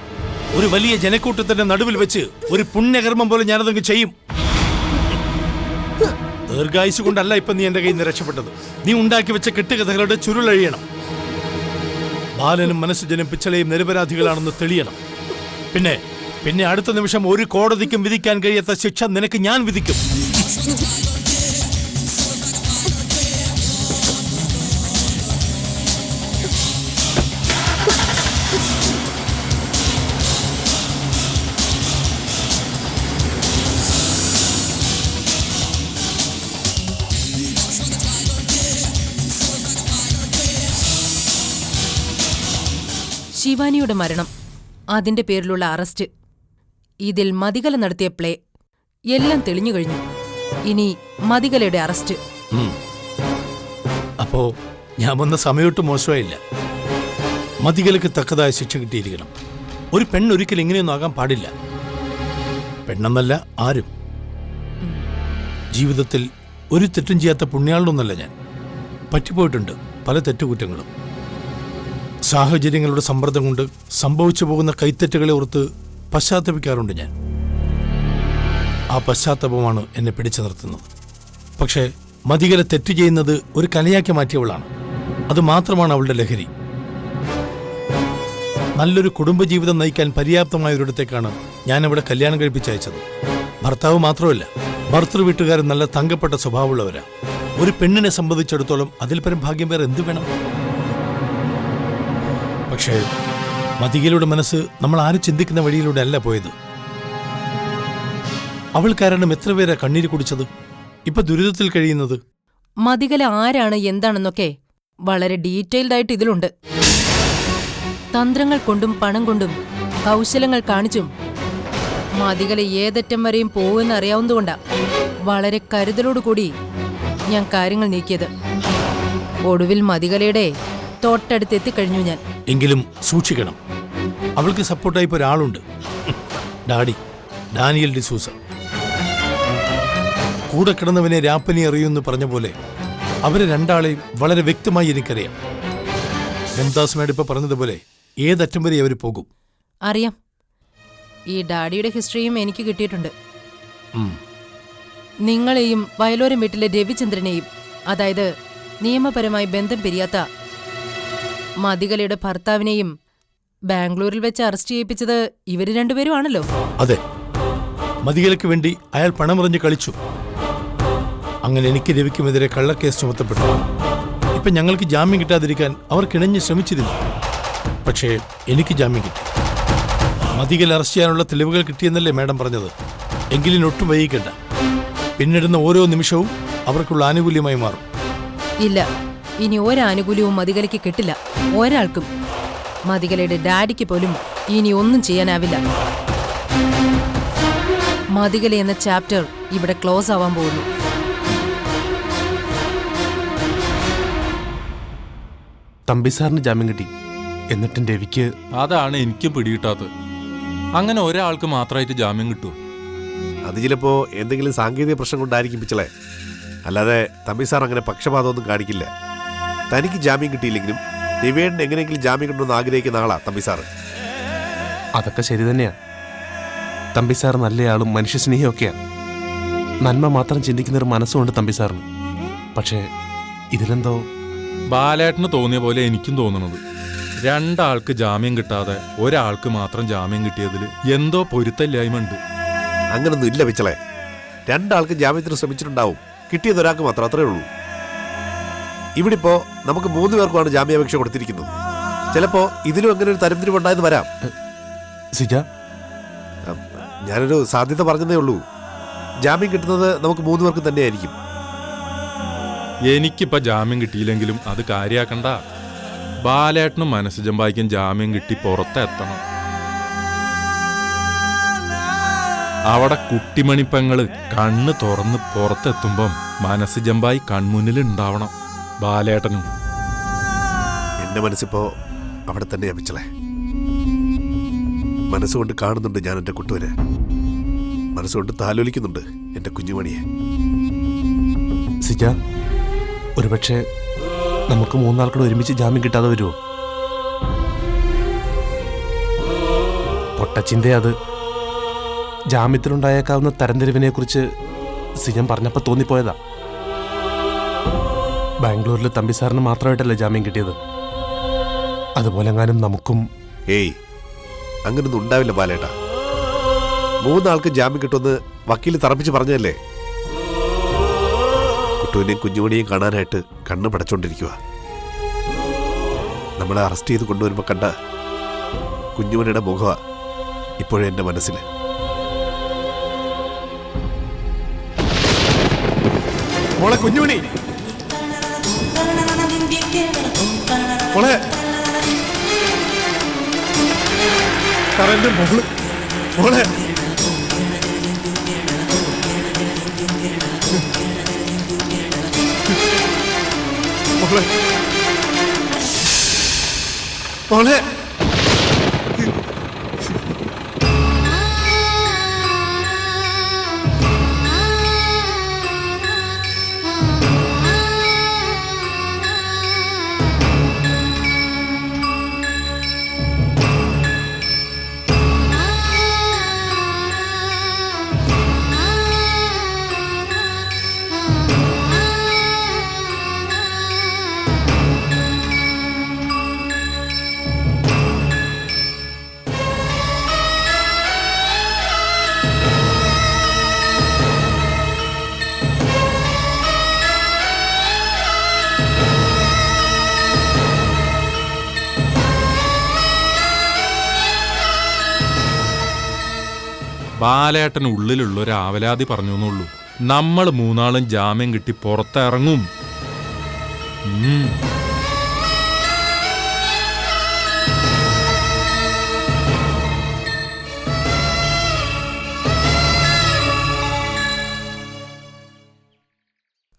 ഒരു വലിയ ജനക്കൂട്ടത്തിന്റെ നടുവിൽ വെച്ച് ഒരു പുണ്യകർമ്മം പോലെ ഞാനതങ്ങ് ചെയ്യും. ദീർഘായുസ് കൊണ്ടല്ല ഇപ്പൊ നീ എന്റെ കയ്യിൽ നിന്ന് രക്ഷപ്പെട്ടത്. നീ ഉണ്ടാക്കി വെച്ച കെട്ടുകഥകളുടെ ചുരുളഴിയണം. ബാലനും മനസ്സുജനും പിച്ചളയും നിരപരാധികളാണെന്ന് തെളിയണം. പിന്നെ അടുത്ത നിമിഷം ഒരു കോടതിക്കും വിധിക്കാൻ കഴിയാത്ത ശിക്ഷ നിനക്ക് ഞാൻ വിധിക്കും. ശിവാനിയുടെ മരണം, അതിന്റെ പേരിലുള്ള അറസ്റ്റ്, ഇതിൽ മതികല നടത്തിയ പ്ലേ എല്ലാം തെളിഞ്ഞു കഴിഞ്ഞു. ഇനി മതികലയുടെ അറസ്റ്റ്. അപ്പോ ഞാൻ വന്ന സമയത്ത് മോശമായില്ല. മതികലക്ക് തക്കതായ ശിക്ഷ കിട്ടിയിരിക്കണം. ഒരു പെണ്ണൊരിക്കലും ഇങ്ങനെയൊന്നും ആകാൻ പാടില്ല. പെണ്ണെന്നല്ല ആരും. ജീവിതത്തിൽ ഒരു തെറ്റും ചെയ്യാത്ത പുണ്യാളൊന്നല്ല ഞാൻ. പറ്റിപ്പോയിട്ടുണ്ട് പല തെറ്റുകുറ്റങ്ങളും. സാഹചര്യങ്ങളുടെ സമ്മർദ്ദം കൊണ്ട് സംഭവിച്ചു പോകുന്ന കൈത്തെറ്റുകളെ ഓർത്ത് പശ്ചാത്തപിക്കാറുണ്ട് ഞാൻ. ആ പശ്ചാത്തപമാണ് എന്നെ പിടിച്ചു നിർത്തുന്നത്. പക്ഷേ മതികല തെറ്റ് ചെയ്യുന്നത് ഒരു കലയാക്കി മാറ്റിയവളാണ്. അത് മാത്രമാണ് അവളുടെ ലഹരി. നല്ലൊരു കുടുംബജീവിതം നയിക്കാൻ പര്യാപ്തമായ ഒരിടത്തേക്കാണ് ഞാൻ അവിടെ കല്യാണം കഴിപ്പിച്ചയച്ചത്. ഭർത്താവ് മാത്രമല്ല, ഭർത്തൃ വീട്ടുകാരൻ നല്ല തങ്കപ്പെട്ട സ്വഭാവമുള്ളവരാ. ഒരു പെണ്ണിനെ സംബന്ധിച്ചിടത്തോളം അതിൽ പരം ഭാഗ്യം വേറെ എന്തു വേണം? പക്ഷേ മതികലയുടെ മനസ്സ് നമ്മൾ ആരും ചിന്തിക്കുന്ന വഴിയിലൂടെ അല്ല പോയത്. അവൾ കാരണം എത്ര പേരാ കണ്ണീര് കുടിച്ചത്, ഇപ്പൊ ദുരിതത്തിൽ കഴിയുന്നത്. മതികല ആരാണ് എന്താണെന്നൊക്കെ വളരെ ഡീറ്റെയിൽഡ് ആയിട്ട് ഇതിലുണ്ട്. തന്ത്രങ്ങൾ കൊണ്ടും പണം കൊണ്ടും കൗശലങ്ങൾ കാണിച്ചും മതികല ഏതറ്റം വരെയും പോകുമെന്ന് അറിയാവുന്നതുകൊണ്ടാ വളരെ കരുതലോടുകൂടി ഞാൻ കാര്യങ്ങൾ നീക്കിയത്. ഒടുവിൽ മതികലയുടെ തൊട്ടടുത്തെത്തിക്കഴിഞ്ഞു ഞാൻ. എങ്കിലും സൂക്ഷിക്കണം. അവൾക്ക് സപ്പോർട്ടായി ഇപ്പോൾ ഒരാളുണ്ട്. ഡാനിയൽ ഡിസൂസ. കൂടെ കിടന്നവനെ രാപ്പനി അറിയുമെന്ന് പറഞ്ഞ പോലെ അവരെ രണ്ടാളെയും വളരെ വ്യക്തമായി എനിക്കറിയാം. മുംതാസ് മേഡ് ഇപ്പൊ പറഞ്ഞതുപോലെ ഏതറ്റം വരെ അവർ പോകും അറിയാം. ഈ ഡാഡിയുടെ ഹിസ്റ്ററിയും എനിക്ക് കിട്ടിയിട്ടുണ്ട്. നിങ്ങളെയും വയലോരം വീട്ടിലെ രവിചന്ദ്രനെയും, അതായത് നിയമപരമായി ബന്ധം പിരിയാത്ത മതികലയുടെ ഭർത്താവിനെയും ബാംഗ്ലൂരിൽ വെച്ച് അറസ്റ്റ് ചെയ്യിപ്പിച്ചത് ഇവര് രണ്ടുപേരുമാണല്ലോ. അതെ, മതികലയ്ക്ക് വേണ്ടി അയാൾ പണമെറിഞ്ഞ് കളിച്ചു. അങ്ങനെ എനിക്ക് രവിക്കുമെതിരെ കള്ളക്കേസ് ചുമത്തപ്പെട്ടു. ഇപ്പൊ ഞങ്ങൾക്ക് ജാമ്യം കിട്ടാതിരിക്കാൻ അവർ കിണഞ്ഞ് ശ്രമിച്ചിരുന്നു. പക്ഷേ എനിക്ക് ജാമ്യം കിട്ടി. മതികൽ അറസ്റ്റ് ചെയ്യാനുള്ള തെളിവുകൾ കിട്ടിയെന്നല്ലേ മാഡം പറഞ്ഞത്? എങ്കിലും ഒട്ടും വൈകിക്കണ്ട. പിന്നിടുന്ന ഓരോ നിമിഷവും അവർക്കുള്ള ആനുകൂല്യമായി മാറും. ഇല്ല, ഇനി ഒരാനുകൂല്യവും മതികലയ്ക്ക് കിട്ടില്ല. ഒരാൾക്കും. മതികലയുടെ ഡാഡിക്ക് പോലും ഇനി ഒന്നും ചെയ്യാനാവില്ല. മതികല എന്ന ചാപ്റ്റർ ഇവിടെ ക്ലോസ് ആവാൻ പോകുന്നു. തമ്പി സാറിന് ജാമ്യം കിട്ടി, എന്നിട്ടും രവിക്ക്. അതാണ് എനിക്കും പിടികിട്ടാത്തത്. അങ്ങനെ ഒരാൾക്ക് മാത്രമായിട്ട് ജാമ്യം കിട്ടുമോ? അത് ചിലപ്പോ എന്തെങ്കിലും സാങ്കേതിക പ്രശ്നം കൊണ്ടായിരിക്കും പിച്ചളെ. അല്ലാതെ തമ്പി സാർ അങ്ങനെ പക്ഷപാതമൊന്നും കാണിക്കില്ല. തനിക്ക് ജാമ്യം കിട്ടിയില്ലെങ്കിലും രവിയേട്ടൻ എങ്ങനെയെങ്കിലും ജാമ്യം കിട്ടണമെന്ന് ആഗ്രഹിക്കുന്ന ആളാ തമ്പി സാറ്. അതൊക്കെ ശരി തന്നെയാ. തമ്പി സാർ നല്ലയാളും മനുഷ്യസ്നേഹിയൊക്കെയാണ്. നന്മ മാത്രം ചിന്തിക്കുന്ന ഒരു മനസ്സുകൊണ്ട് തമ്പി സാറിന്. പക്ഷേ ഇതിലെന്തോ ബാലേട്ടന് തോന്നിയ പോലെ എനിക്കും തോന്നുന്നത്. രണ്ടാൾക്ക് ജാമ്യം കിട്ടാതെ ഒരാൾക്ക് മാത്രം ജാമ്യം കിട്ടിയതിൽ എന്തോ പൊരുത്തല്ലായ്മ ഉണ്ട്. അങ്ങനൊന്നും ഇല്ല പിച്ചളെ. രണ്ടാൾക്ക് ജാമ്യത്തിന് ശ്രമിച്ചിട്ടുണ്ടാവും, കിട്ടിയത് ഒരാൾക്ക് മാത്രം, അത്രേ ഉള്ളൂ. ഇവിടെ ഇപ്പോ നമുക്ക് 3 പേർക്കുമാണ് ജാമ്യാപേക്ഷ കൊടുത്തിരിക്കുന്നത്. ചിലപ്പോ ഇതിലും അങ്ങനെ ഒരു തരംതിരിവുണ്ടായെന്ന് വരാം. സിജ, ഞാനൊരു സാധ്യത പറഞ്ഞതേ ഉള്ളൂ. ജാമ്യം കിട്ടുന്നത് നമുക്ക് 3 പേർക്കും തന്നെയായിരിക്കും. എനിക്കിപ്പോ ജാമ്യം കിട്ടിയില്ലെങ്കിലും അത് കാര്യാക്കണ്ട. ബാലേട്ടനും മനസ്സുജമ്പായിക്കും ജാമ്യം കിട്ടി പുറത്തെത്തണം. അവിടെ കുട്ടിമണിപ്പങ്ങള് കണ്ണ് തുറന്ന് പുറത്തെത്തുമ്പം മനസ്സുജമ്പായി കൺമുന്നിൽ ഉണ്ടാവണം ബാലേട്ടനും. എന്റെ മനസ്സിപ്പോ അവിടെ തന്നെ അമിച്ചളെ. മനസ്സുകൊണ്ട് കാണുന്നുണ്ട് ഞാൻ എന്റെ കുട്ടുവരെ. മനസ്സുകൊണ്ട് താലോലിക്കുന്നുണ്ട് എന്റെ കുഞ്ഞുമണിയെ. സിജ, ഒരുപക്ഷെ നമുക്ക് മൂന്നാൾക്കൂടെ ഒരുമിച്ച് ജാമ്യം കിട്ടാതെ വരുമോ? പൊട്ടച്ചിന്റെ അത് ജാമ്യത്തിലുണ്ടായേക്കാവുന്ന തരംതിരിവിനെ കുറിച്ച് സിജൻ പറഞ്ഞപ്പോ തോന്നിപ്പോയതാ. ബാംഗ്ലൂരിൽ തമ്പി സാറിന് മാത്രമായിട്ടല്ലേ ജാമ്യം കിട്ടിയത്, അതുപോലെ എങ്ങാനും നമുക്കും. ഏയ്, അങ്ങനൊന്നും ഉണ്ടാവില്ല ബാലേട്ടാ. 3 ആൾക്ക് ജാമ്യം കിട്ടുമെന്ന് വക്കീൽ തറപ്പിച്ച് പറഞ്ഞതല്ലേ. കുട്ടുവിനെയും കുഞ്ഞുമണിയെയും കാണാനായിട്ട് കണ്ണ് പടച്ചോണ്ടിരിക്കുക. നമ്മളെ അറസ്റ്റ് ചെയ്ത് കൊണ്ടുവരുമ്പോ കണ്ട കുഞ്ഞുമണിയുടെ മുഖമാ ഇപ്പോഴും എന്റെ മനസ്സിൽ. മോളെ കുഞ്ഞുമണി, മോളെ കറന്റ് മോള്, മോളെ മോളെ മോളെ ബാലേട്ടന് ഉള്ളിലുള്ള ഒരു ആവലാതി പറഞ്ഞു എന്നുള്ളൂ. നമ്മൾ 3 ജാമ്യം കിട്ടി പുറത്തിറങ്ങും.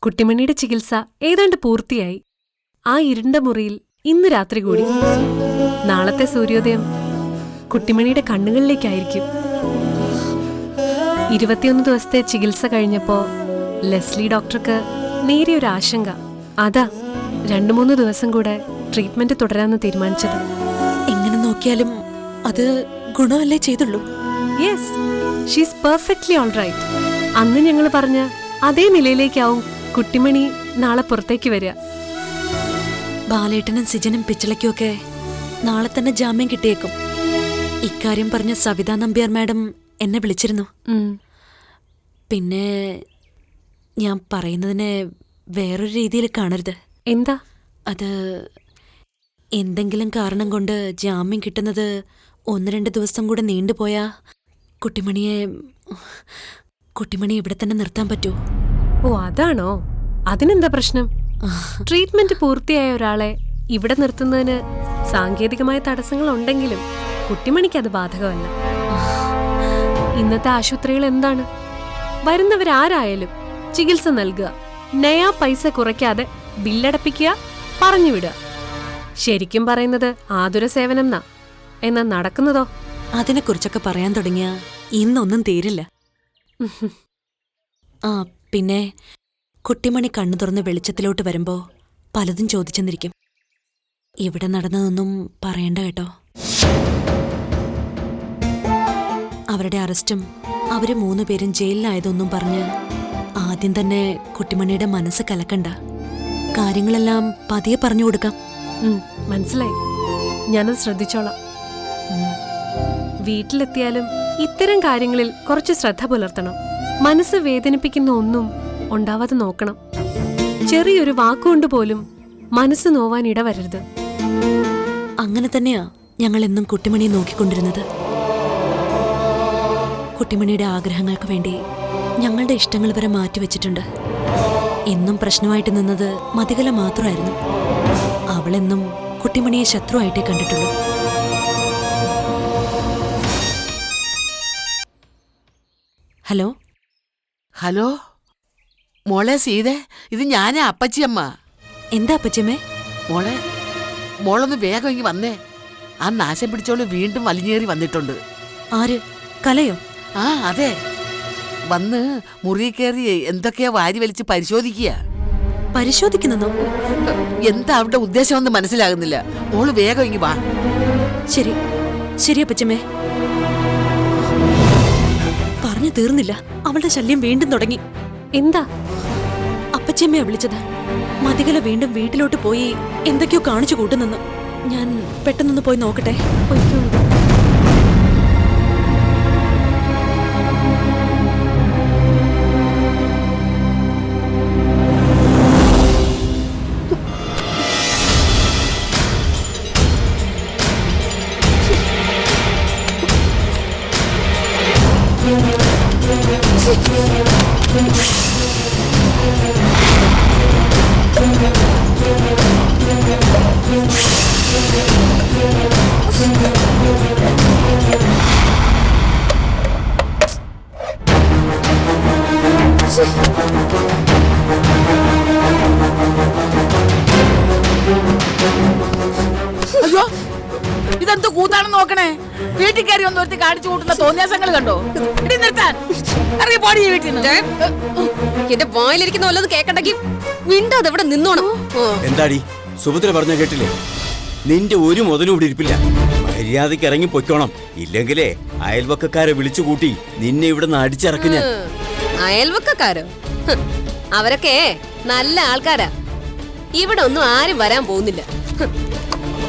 കുട്ടിമണിയുടെ ചികിത്സ ഏതാണ്ട് പൂർത്തിയായി. ആ ഇരുണ്ട മുറിയിൽ ഇന്ന് രാത്രി കൂടി. നാളത്തെ സൂര്യോദയം കുട്ടിമണിയുടെ കണ്ണുകളിലേക്കായിരിക്കും. 21 ദിവസത്തെ ചികിത്സ കഴിഞ്ഞപ്പോ ലെസ്ലി ഡോക്ടർക്ക് നേരിയൊരു ആശങ്ക. അതാ 2-3 ദിവസം കൂടെ ട്രീറ്റ്മെന്റ് തുടരാന്ന് തീരുമാനിച്ചത്. എങ്ങനെ നോക്കിയാലും അത് ഗുണമല്ലേ ചെയ്തുള്ളൂ. Yes, she's perfectly all right. അന്ന് ഞങ്ങൾ പറഞ്ഞ അതേ നിലയിലേക്കാവും കുട്ടിമണി നാളെ പുറത്തേക്ക് വരിക. ബാലേട്ടനും സിജനും പിച്ചളയ്ക്കും ഒക്കെ നാളെ തന്നെ ജാമ്യം കിട്ടിയേക്കും. ഇക്കാര്യം പറഞ്ഞ സവിതാ നമ്പ്യാർ മാഡം എന്നെ വിളിച്ചിരുന്നു. പിന്നെ ഞാൻ പറയുന്നതിനെ വേറൊരു രീതിയിൽ കാണരുത്. എന്താ അത്? എന്തെങ്കിലും കാരണം കൊണ്ട് ജാമ്യം കിട്ടുന്നത് 1-2 ദിവസം കൂടെ നീണ്ടുപോയാ കുട്ടിമണി ഇവിടെ തന്നെ നിർത്താൻ പറ്റുമോ? ഓ, അതാണോ? അതിനെന്താ പ്രശ്നം? ട്രീറ്റ്മെന്റ് പൂർത്തിയായ ഒരാളെ ഇവിടെ നിർത്തുന്നതിന് സാങ്കേതികമായ തടസ്സങ്ങൾ ഉണ്ടെങ്കിലും കുട്ടിമണിക്ക് അത് ബാധകമല്ല. ഇന്നത്തെ ആശുപത്രികൾ എന്താണ്? വരുന്നവരാരായാലും ചികിത്സ നൽകുക, നയാ പൈസ കുറയ്ക്കാതെ ബില്ലടപ്പിക്കുക, പറഞ്ഞുവിടുക. ശരിക്കും പറയുന്നത് ആതുര സേവനം എന്നാ നടക്കുന്നതോ? അതിനെക്കുറിച്ചൊക്കെ പറയാൻ തുടങ്ങിയ ഇന്നൊന്നും തീരില്ല. ആ, പിന്നെ കുട്ടിമണി കണ്ണു തുറന്ന് വെളിച്ചത്തിലോട്ട് വരുമ്പോ പലതും ചോദിച്ചെന്നിരിക്കും. ഇവിടെ നടന്നതൊന്നും പറയണ്ട കേട്ടോ. അവരുടെ അറസ്റ്റും അവര് 3 പേരും ജയിലിലായതൊന്നും പറഞ്ഞ് ആദ്യം തന്നെ കുട്ടിമണിയുടെ മനസ്സ് കലക്കണ്ട. കാര്യങ്ങളെല്ലാം പതിയെ പറഞ്ഞു കൊടുക്കാം. മനസ്സിലായി, ഞാനത് ശ്രദ്ധിച്ചോളാം. വീട്ടിലെത്തിയാലും ഇത്തരം കാര്യങ്ങളിൽ കുറച്ച് ശ്രദ്ധ പുലർത്തണം. മനസ്സ് വേദനിപ്പിക്കുന്ന ഒന്നും ഉണ്ടാവാതെ നോക്കണം. ചെറിയൊരു വാക്കുകൊണ്ട് പോലും മനസ്സ് നോവാൻ ഇടവരരുത്. അങ്ങനെ തന്നെയാ ഞങ്ങൾ എന്നും കുട്ടിമണിയെ നോക്കിക്കൊണ്ടിരുന്നത്. കുട്ടിമണിയുടെ ആഗ്രഹങ്ങൾക്ക് വേണ്ടി ഞങ്ങളുടെ ഇഷ്ടങ്ങൾ വരെ മാറ്റിവെച്ചിട്ടുണ്ട്. എന്നും പ്രശ്നമായിട്ട് നിന്നത് മതികല മാത്രമായിരുന്നു. അവളെന്നും കുട്ടിമണിയെ ശത്രുവായിട്ടേ കണ്ടിട്ടുള്ളൂ. ഹലോ ഹലോ മോളെ സീതേ, ഇത് ഞാനാ അപ്പച്ചിയമ്മ. എന്താ അപ്പച്ചിയമ്മേ? മോളൊന്ന് വേഗം ഇങ്ങ് വന്നേ. ആ നാശം പിടിച്ചോള് വീണ്ടും വലിഞ്ഞേറി വന്നിട്ടുണ്ട്. ആര്? കലയോ? ആ അതെ, വന്ന് മുറി കയറി എന്തൊക്കെയാ വാരി വലിച്ച് പരിശോധിക്കുക. പരിശോധിക്കുന്നോ? എന്താ അവരുടെ ഉദ്ദേശമെന്ന് മനസ്സിലാകുന്നില്ല. മോള് വേഗം ഇങ്ങി വാ. ശരി ശരി അപ്പച്ചമ്മേ. പറഞ്ഞു തീർന്നില്ല, അവളുടെ ശല്യം വീണ്ടും തുടങ്ങി. എന്താ? അപ്പച്ചമ്മയാ വിളിച്ചത്. മതികല വീണ്ടും വീട്ടിലോട്ട് പോയി എന്തൊക്കെയോ കാണിച്ചു കൂട്ടുന്നെന്ന്. ഞാൻ പെട്ടെന്നൊന്ന് പോയി നോക്കട്ടെ. പൊയ്ക്കോളൂ. അയ്യോ, ഇതെന്ത് കൂത്താണെന്ന് നോക്കണേ. വീട്ടിൽ കയറി ഒന്ന് ഒരുത്തി കാണിച്ചു കൂട്ടുന്ന തോന്നിയാസങ്ങൾ കണ്ടോ? ഇടി നിർത്താൻ. ഇറങ്ങി പോടി ഈ വീട്ടിൽ നിന്ന്. എന്റെ വായിലിരിക്കുന്ന വല്ലതും കേക്കണ്ടെങ്കിൽ വീണ്ടും ഇവിടെ നിന്നോണം. എന്താടി സുഭദ്ര പറഞ്ഞ കേട്ടില്ലേ? നിന്റെ ഒരു മുതലും ഇവിടെ ഇരിപ്പില്ല. മര്യാദയ്ക്ക് ഇറങ്ങി പൊയ്ക്കോണം. ഇല്ലെങ്കിലേ അയൽവക്കക്കാരെ വിളിച്ചു കൂട്ടി നിന്നെ ഇവിടെ നിന്ന് അടിച്ചിറക്കും ഞാൻ. അയൽവക്കക്കാരോ? അവരൊക്കെ നല്ല ആൾക്കാരാ. ഇവിടെ ഒന്നും ആരും വരാൻ പോകുന്നില്ല.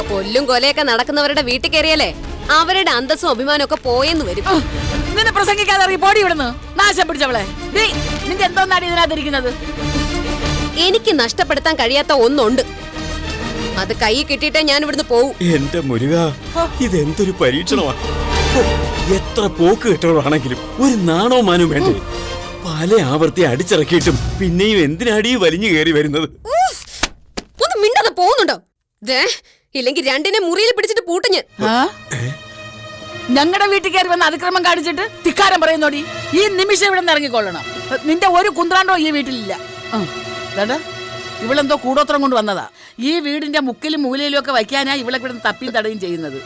കൊല്ലും കൊലയൊക്കെ നടക്കുന്നവരുടെ വീട്ടിൽ കയറിയാലേ അവരുടെ അന്തസ്സും അഭിമാനവും ഒക്കെ പോയെന്ന് വരും. നിന്നെ പ്രസംഗിക്കാതെ ഇറങ്ങി പോടി ഇവിടുന്ന്. നാശം പിടിച്ചവളെ. നിന്റെ എന്തോന്നാണ് ഇതിനകത്തിരിക്കുന്നത്? എനിക്ക് നഷ്ടപ്പെടുത്താൻ കഴിയാത്ത ഒന്നുണ്ട്. അത് കൈ കിട്ടിയിട്ടേ ഞാൻ ഇവിടുന്ന് പോവും. എന്റെ മുരുക, ഇതെന്തൊരു പരീക്ഷണമാണ്. എത്ര പോക്ക് കെട്ടവളാണെങ്കിലും ഒരു നാണോ മാനോ വേണ്ടേ? പല ആവർത്തി അടിച്ചിറക്കിയിട്ടും പിന്നെയും എന്തിനാടി വലിഞ്ഞു കയറി വരുന്നത്? ഒന്ന് മിണ്ടാതെ പോകുന്നുണ്ടോ? ഇല്ലെങ്കിൽ രണ്ടിനെ മുറിയിൽ പിടിച്ചിട്ട് പൂട്ടും ഞാൻ. ഞങ്ങളുടെ വീട്ടിൽ കയറി വന്ന് അതിക്രമം കാണിച്ചിട്ട് ധിക്കാരം പറയുന്നോടി. ഈ നിമിഷം ഇവിടെ നിന്ന് ഇറങ്ങിക്കൊള്ളണം. നിന്റെ ഒരു കുന്ത്രാണ്ടോ ഈ വീട്ടിലില്ല. ഇവളെന്തോ കൂടോത്രം കൊണ്ട് വന്നതാ. ഈ വീടിന്റെ മുക്കിലും മൂലയിലും ഒക്കെ വയ്ക്കാനാ ഇവളെ ഇവിടെ തപ്പിയും തടയും ചെയ്യുന്നത്.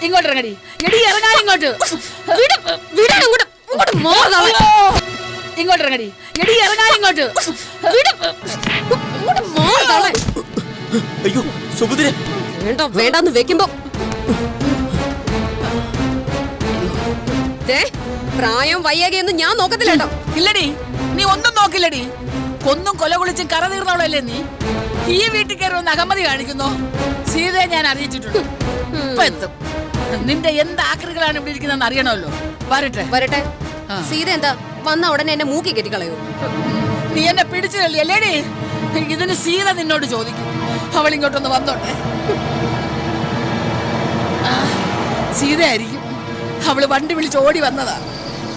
ഇങ്ങോട്ട് ഇറങ്ങടി. എടി ഇറങ്ങാ ഇങ്ങോട്ട്. ഇങ്ങോട്ട് ഇറങ്ങടി. എടി ഇറങ്ങാ ഇങ്ങോട്ട്. അയ്യോ സുഭദ്ര, വേണ്ടോ വേണ്ടാന്ന് വെക്കുമ്പോ പ്രായം വയ്യാകെയൊന്നും ഞാൻ നോക്കത്തില്ലട്ടോ. ഇല്ലടി, നീ ഒന്നും നോക്കില്ലടി. കൊന്നും കൊല കുളിച്ചും കറ തീർന്നവളല്ലേ നീ. ഈ വീട്ടിൽ കയറി ഒന്ന് അകമതി കാണിക്കുന്നു. സീതയെ ഞാൻ അറിയിച്ചിട്ടുണ്ട്. ഇപ്പൊ എത്തും. നിന്റെ എന്ത് ആക്രികളാണ് ഇവിടെ ഇരിക്കുന്നതെന്ന് അറിയണമല്ലോ. വരട്ടെ വരട്ടെ. സീത എന്താ വന്ന ഉടനെ എന്നെ മൂക്കി കെട്ടിക്കളയൂ? നീ എന്നെ പിടിച്ചു തള്ളിയല്ലേടി? ഇതിന് സീത നിന്നോട് ചോദിക്കും. അവൾ ഇങ്ങോട്ടൊന്ന് വന്നോട്ടെ. സീതയായിരിക്കും. അവള് വണ്ടി വിളിച്ച് ഓടി വന്നതാ.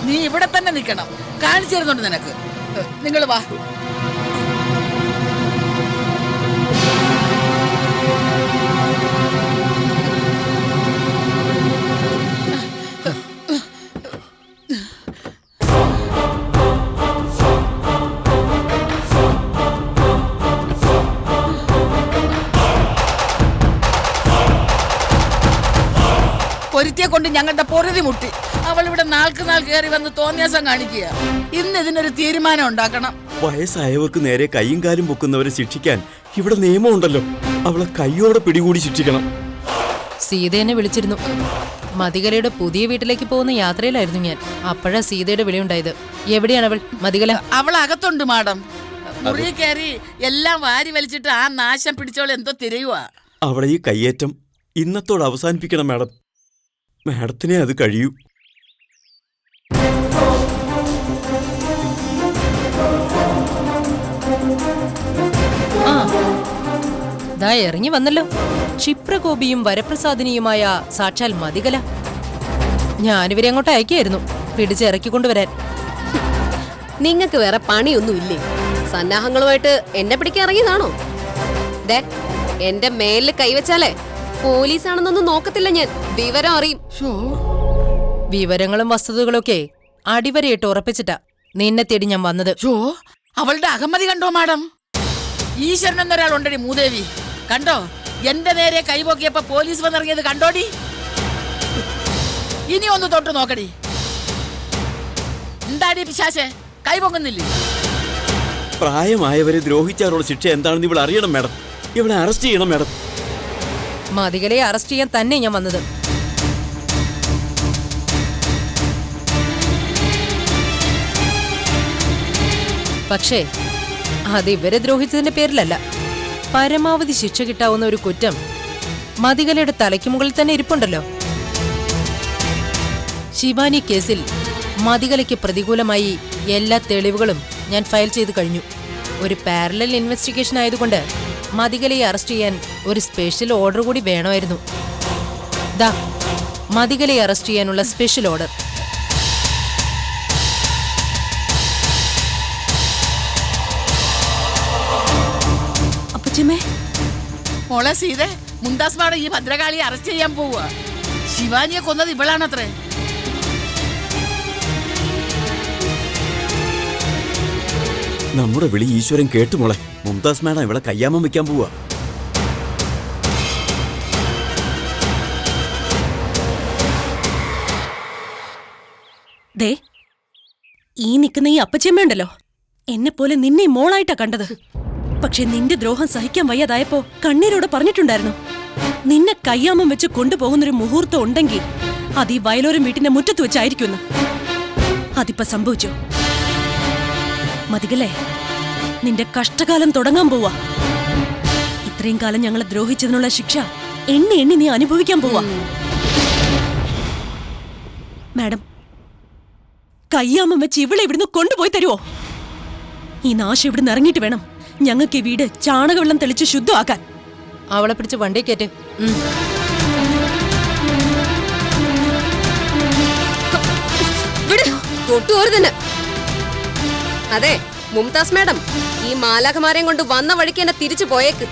നീ ഇവിടെ തന്നെ നിൽക്കണം. കാണിച്ചു തരുന്നുണ്ട് നിനക്ക്. നിങ്ങൾ വാ. ഒരുത്തിയെ കൊണ്ട് ഞങ്ങളുടെ പൊറുതി മുട്ടി. അവൾ ഇവിടെ നാൾക്ക് നാൾ കയറി വന്ന് തോന്നിയാസം കാണിക്കുക. ഇന്ന് ഇതിനൊരു തീരുമാനം ഉണ്ടാക്കണം. വയസ്സായവർക്ക് നേരെ കൈയും കാലും പൊക്കുന്നവരെ ശിക്ഷിക്കാൻ ഇവിടെ നിയമമുണ്ടല്ലോ. അവളെ കൈയോടെ പിടികൂടി ശിക്ഷിക്കണം. സീതയെന്നെ വിളിച്ചിരുന്നു. മതികലയുടെ പുതിയ വീട്ടിലേക്ക് പോകുന്ന യാത്രയിലായിരുന്നു ഞാൻ. അപ്പോഴാ സീതയുടെ വിളിയുണ്ടായത്. എവിടെയാണ് അവൾ? മതികല അവൾ അകത്തുണ്ട് മാഡം. മുറി കയറി എല്ലാം വാരി വലിച്ചിട്ട് ആ നാശം പിടിച്ചോളെ എന്തോ തിരയുവാ. അവളെ ഈ കയ്യേറ്റം ഇന്നത്തോടെ അവസാനിപ്പിക്കണം മാഡം. മാഡത്തിനെ അത് കഴിയൂ. ആ ദാ ഇറങ്ങി വന്നല്ലോ. ക്ഷിപ്രകോപിയും വരപ്രസാദിനിയുമായ സാക്ഷാൽ മതികല. ഞാനിവരെ അങ്ങോട്ട് അയക്കായിരുന്നു പിടിച്ചിറക്കിക്കൊണ്ടുവരാൻ. നിങ്ങക്ക് വേറെ പണിയൊന്നും ഇല്ലേ? സന്നാഹങ്ങളുമായിട്ട് എന്നെ പിടിക്കാൻ ഇറങ്ങിയതാണോ? എന്റെ മേലിൽ കൈവച്ചാലേ പോലീസാണെന്നൊന്നും നോക്കത്തില്ല ഞാൻ. വിവരം അറിയും. വിവരങ്ങളും വസ്തുതകളൊക്കെ അടിവരയിട്ട് ഉറപ്പിച്ചിട്ടാ നിന്നെ തേടി ഞാൻ വന്നത്. അവളുടെ അഹമ്മതി കണ്ടോ മാഡം? ഈശ്വരൻ എന്നൊരാളുണ്ടടി മൂദേവി. കണ്ടോ? എന്റെ നേരെ കൈപോക്കിയപ്പോ പോലീസ് വന്നിറങ്ങിയത് കണ്ടോടി? ഇനി ഒന്ന് തൊട്ട് നോക്കടി. എന്താടി പിശാചേ, കൈ പൊങ്ങുന്നില്ലേ? പ്രായമായവരെ ദ്രോഹിച്ചാലുള്ള ശിക്ഷ എന്താണെന്ന് ഇവൾ അറിയണം മാഡം. ഇവളെ അറസ്റ്റ് ചെയ്യണം മാഡം. മതികളെ അറസ്റ്റ് ചെയ്യാൻ തന്നെ ഞാൻ വന്നത്. പക്ഷേ അത് ഇവരെ ദ്രോഹിച്ചതിന്റെ പേരിലല്ല. പരമാവധി ശിക്ഷ കിട്ടാവുന്ന ഒരു കുറ്റം മതികലയുടെ തലയ്ക്ക് മുകളിൽ തന്നെ ഇരിപ്പുണ്ടല്ലോ. ശിവാനി കേസിൽ മതികലയ്ക്ക് പ്രതികൂലമായി എല്ലാ തെളിവുകളും ഞാൻ ഫയൽ ചെയ്തു കഴിഞ്ഞു. ഒരു പാരലൽ ഇൻവെസ്റ്റിഗേഷൻ ആയതുകൊണ്ട് മതികലയെ അറസ്റ്റ് ചെയ്യാൻ ഒരു സ്പെഷ്യൽ ഓർഡർ കൂടി വേണമായിരുന്നു. ദാ മതികലയെ അറസ്റ്റ് ചെയ്യാനുള്ള സ്പെഷ്യൽ ഓർഡർ. അപ്പച്ചമ്മേ, മോളെ സീതെ, മുംതാസ് മാഡം ഈ ഭദ്രകാളിയെ അറസ്റ്റ് ചെയ്യാൻ പോവുക. ശിവാനിയെ കൊന്നത് ഇവളാണത്രേ. നമ്മുടെ വിളി ഈശ്വരൻ കേട്ടു മോളെ. മുംതാസ് മാഡം ഇവളെ കയ്യാമം വെക്കാൻ പോവാ. ദേ, ഈ നിൽക്കുന്ന ഈ അപ്പച്ചമ്മയുണ്ടല്ലോ, എന്നെ പോലെ നിന്നെ മോളായിട്ടാ കണ്ടത്. പക്ഷെ നിന്റെ ദ്രോഹം സഹിക്കാൻ വയ്യാതായപ്പോ കണ്ണീരോട് പറഞ്ഞിട്ടുണ്ടായിരുന്നു, നിന്നെ കയ്യാമം വെച്ച് കൊണ്ടുപോകുന്നൊരു മുഹൂർത്തം ഉണ്ടെങ്കിൽ അത് ഈ വയലോരം വീട്ടിന്റെ മുറ്റത്ത് വെച്ചായിരിക്കുമെന്ന്. അതിപ്പോ സംഭവിച്ചു. മതികല്ലേ, നിന്റെ കഷ്ടകാലം തുടങ്ങാൻ പോവാ. ഇത്രയും കാലം ഞങ്ങളെ ദ്രോഹിച്ചതിനുള്ള ശിക്ഷ എണ്ണി എണ്ണി നീ അനുഭവിക്കാൻ പോവാ. മാഡം, കയ്യാമം വെച്ച് ഇവളെ ഇവിടുന്ന് കൊണ്ടുപോയി തരുവോ? ഈ നാശം ഇവിടുന്ന് ഇറങ്ങിയിട്ട് വേണം ഞങ്ങൾക്ക് ഈ വീട് ചാണകവെള്ളം തെളിച്ച് ശുദ്ധമാക്കാൻ. അവളെ പിടിച്ച് വണ്ടി കയറ്റ്. അതെ മുംതാസ് മാഡം, ഈ മാലാഖമാരെയും കൊണ്ട് വന്ന വഴിക്ക് എന്നെ തിരിച്ചു പോയേക്ക്.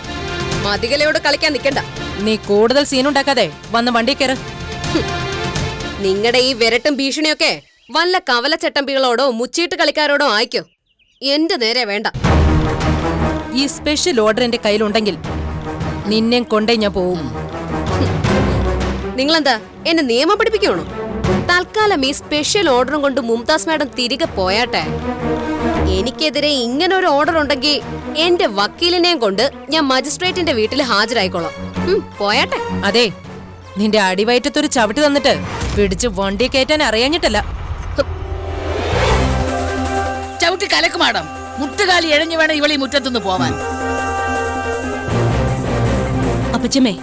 മതികലയോട് കളിക്കാൻ നിൽക്കണ്ട. നീ കൂടുതൽ സീനുണ്ടാക്കാതെ വന്ന വണ്ടി കയറ്. നിങ്ങളുടെ ഈ വിരട്ടും ഭീഷണിയൊക്കെ വല്ല കവലച്ചട്ടമ്പികളോടോ മുച്ചീട്ട് കളിക്കാരോടോ ആയിക്കോ. എന്റെ നേരെ വേണ്ട. ഈ സ്പെഷ്യൽ ഓർഡർ എന്റെ കയ്യിലുണ്ടെങ്കിൽ നിന്നെ കൊണ്ടേ ഞാൻ പോവും. നിങ്ങളെന്താ എന്നെ നിയമം പഠിപ്പിക്കണോ? തൽക്കാലം ഈ സ്പെഷ്യൽ ഓർഡറും കൊണ്ട് മുംതാസ് മാഡം തിരികെ പോയാട്ടെ. എനിക്കെതിരെ ഇങ്ങനെ ഒരു ഓർഡർ ഉണ്ടെങ്കിൽ എന്റെ വക്കീലിനെയും കൊണ്ട് ഞാൻ മജിസ്ട്രേറ്റിന്റെ വീട്ടിൽ ഹാജരായിക്കോളാം. പോയാട്ടെ. അതെ, നിന്റെ അടിവയറ്റത്തൊരു ചവിട്ടി തന്നിട്ട് പിടിച്ച് വണ്ടി കയറ്റാൻ അറിയാഞ്ഞിട്ടല്ല. ചവിട്ടി കലക്ക് മാഡം. മുട്ടുകാലി എഴഞ്ഞു വേണം ഇവളീ മുറ്റത്തുനിന്ന് പോവാൻ. അപ്പച്ചമ്മേ,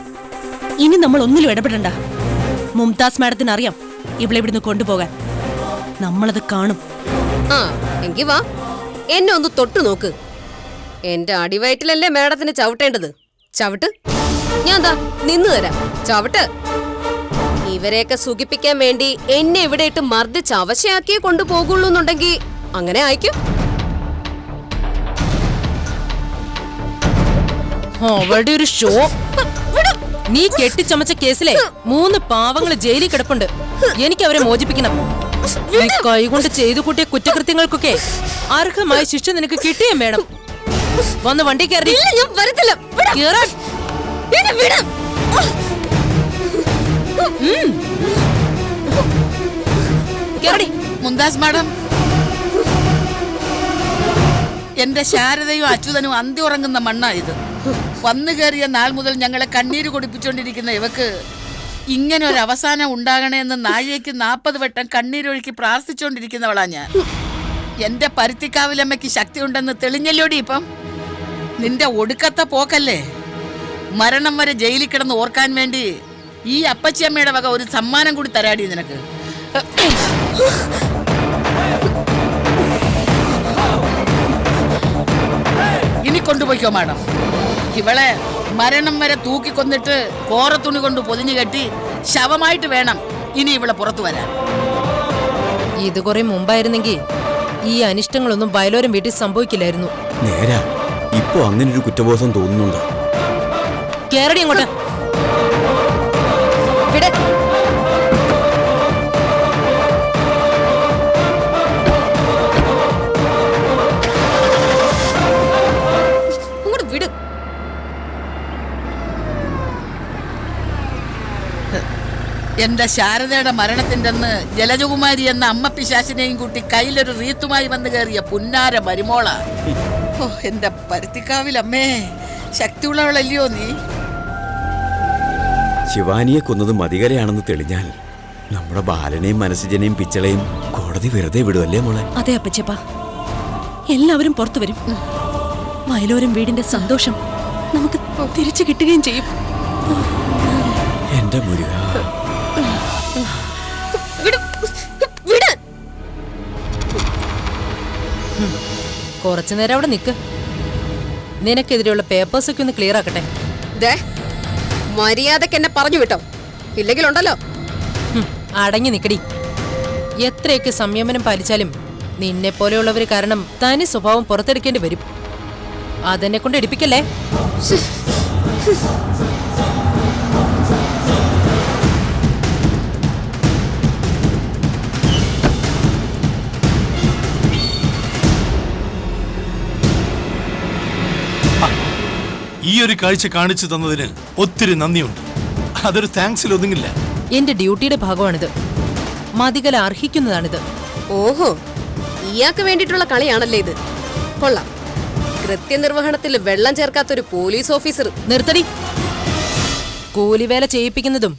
ഇനി നമ്മൾ ഒന്നിലും ഇടപെടണ്ട. മുംതാസ് മാഡത്തിന് അറിയാം ഇവിടെ ഇവിടുന്ന് കൊണ്ടുപോകാൻ. നമ്മളത് കാണും. ആ എങ്കി വാ, എന്നെ ഒന്ന് തൊട്ടു നോക്ക്. എന്റെ അടിവയറ്റിലല്ലേ മാഡത്തിന് ചവിട്ടേണ്ടത്. ചവിട്ട്. ഞാൻ എന്താ നിന്ന് തരാം. ചവിട്ട്. ഇവരെയൊക്കെ സുഖിപ്പിക്കാൻ വേണ്ടി എന്നെ ഇവിടെ ഇട്ട് മർദ്ദിച്ച് അവശയാക്കിയേ കൊണ്ടുപോകുള്ളൂ എന്നുണ്ടെങ്കിൽ അങ്ങനെ ആയിക്കും. അവളുടെ ഒരു ഷോ. നീ കെട്ടിച്ചമച്ച കേസിലെ 3 പാവങ്ങൾ ജയിലിൽ കിടപ്പുണ്ട്. എനിക്ക് അവരെ മോചിപ്പിക്കണം. നീ കൈകൊണ്ട് ചെയ്തു കൂട്ടിയ കുറ്റകൃത്യങ്ങൾക്കൊക്കെ അർഹമായ ശിക്ഷ നിനക്ക് കിട്ടിയേ വേണം. വന്ന് വണ്ടി കയറി. മുംതാസ് മാഡം, എന്റെ ശാരദയും അച്യുതനും അന്തി ഉറങ്ങുന്ന മണ്ണായത്. വന്നു കയറിയ നാൾ മുതൽ ഞങ്ങളെ കണ്ണീര് കൊടുപ്പിച്ചുകൊണ്ടിരിക്കുന്ന ഇവക്ക് ഇങ്ങനെ ഒരു അവസാനം ഉണ്ടാകണേ എന്ന് നാഴികയ്ക്ക് 40 വട്ടം കണ്ണീരൊഴുക്കി പ്രാർത്ഥിച്ചുകൊണ്ടിരിക്കുന്നവളാ ഞാൻ. എന്റെ പരുത്തിക്കാവിലമ്മയ്ക്ക് ശക്തി ഉണ്ടെന്ന് തെളിഞ്ഞല്ലോടി ഇപ്പം. നിന്റെ ഒടുക്കത്തെ പോക്കല്ലേ. മരണം വരെ ജയിലിൽ കിടന്ന് ഓർക്കാൻ വേണ്ടി ഈ അപ്പച്ചിയമ്മയുടെ വക ഒരു സമ്മാനം കൂടി തരാടി നിനക്ക്. ഇനി കൊണ്ടുപോയിക്കോ മാഡം. ഇവളെ മരണം വരെ തൂക്കിക്കൊന്നിട്ട് കോറത്തുണി കൊണ്ട് പൊതിഞ്ഞു കെട്ടി ശവമായിട്ട് വേണം ഇനി ഇവളെ പുറത്തു വരാൻ. ഇത് കുറെ മുമ്പായിരുന്നെങ്കിൽ ഈ അനിഷ്ടങ്ങളൊന്നും വയലോരം വീട്ടിൽ സംഭവിക്കില്ലായിരുന്നു. നേരാ, ഇപ്പൊ അങ്ങനെ ഒരു കുറ്റബോധം തോന്നുന്നുണ്ടോ? കേരടി അങ്ങോട്ട്. എന്റെ ശാരദയുടെ മരണത്തിന്റെ അന്ന് ജലജകുമാരി എന്ന അമ്മ പിശാചിനെയും കൂട്ടി കയ്യിലൊരു റീത്തുമായി വന്നു കയറിയ പുന്നാര മരുമോള ഓ എന്റെ പരുത്തിക്കാവിലമ്മേ, ശക്തിയുള്ളവളല്ലയോ നീ? ശിവാനിയെ കൊന്നത് മതികരയാണെന്ന് തെളിഞ്ഞാൽ നമ്മുടെ ബാലനെയും മനസ്സിജനെയും പിച്ചളയും കോടതി വെറുതെ വിടുമല്ലേ മോളെ? അതെ അപ്പച്ചപ്പ, എല്ലാവരും പുറത്തു വരും. വയലോരം വീടിന്റെ സന്തോഷം നമുക്ക് തിരിച്ചു കിട്ടുകയും ചെയ്യും. എന്റെ മുരുക, കുറച്ചു നേരം അവിടെ നിൽക്ക്. നിനക്കെതിരെയുള്ള പേപ്പേഴ്സ് ഒക്കെ ഒന്ന് ക്ലിയർ ആക്കട്ടെ. മര്യാദക്ക് എന്നെ പറഞ്ഞു വിട്ടോ, ഇല്ലെങ്കിലുണ്ടല്ലോ. അടങ്ങി നിക്കടി. എത്രയൊക്കെ സംയമനം പാലിച്ചാലും നിന്നെ പോലെയുള്ളവര് കാരണം തനി സ്വഭാവം പുറത്തെടുക്കേണ്ടി വരും. അതെന്നെ കൊണ്ട് എടുപ്പിക്കല്ലേ. ഈ ഒരു കാഴ്ച കാണിച്ചു തന്നതിന് ഒത്തിരി നന്ദിയുണ്ട്. അതൊരു താങ്ക്സിൽ ഒതുങ്ങില്ല. എന്റെ ഡ്യൂട്ടിയുടെ ഭാഗമാണിത്. മതികല അർഹിക്കുന്നതാണിത്. ഓഹോ, ഇയാൾക്ക് വേണ്ടിയിട്ടുള്ള കളിയാണല്ലേ ഇത്? കൊള്ളാം. കൃത്യനിർവഹണത്തിൽ വെള്ളം ചേർക്കാത്തൊരു പോലീസ് ഓഫീസർ. നിർത്തടി. കൂലിവേല ചെയ്യിപ്പിക്കുന്നതും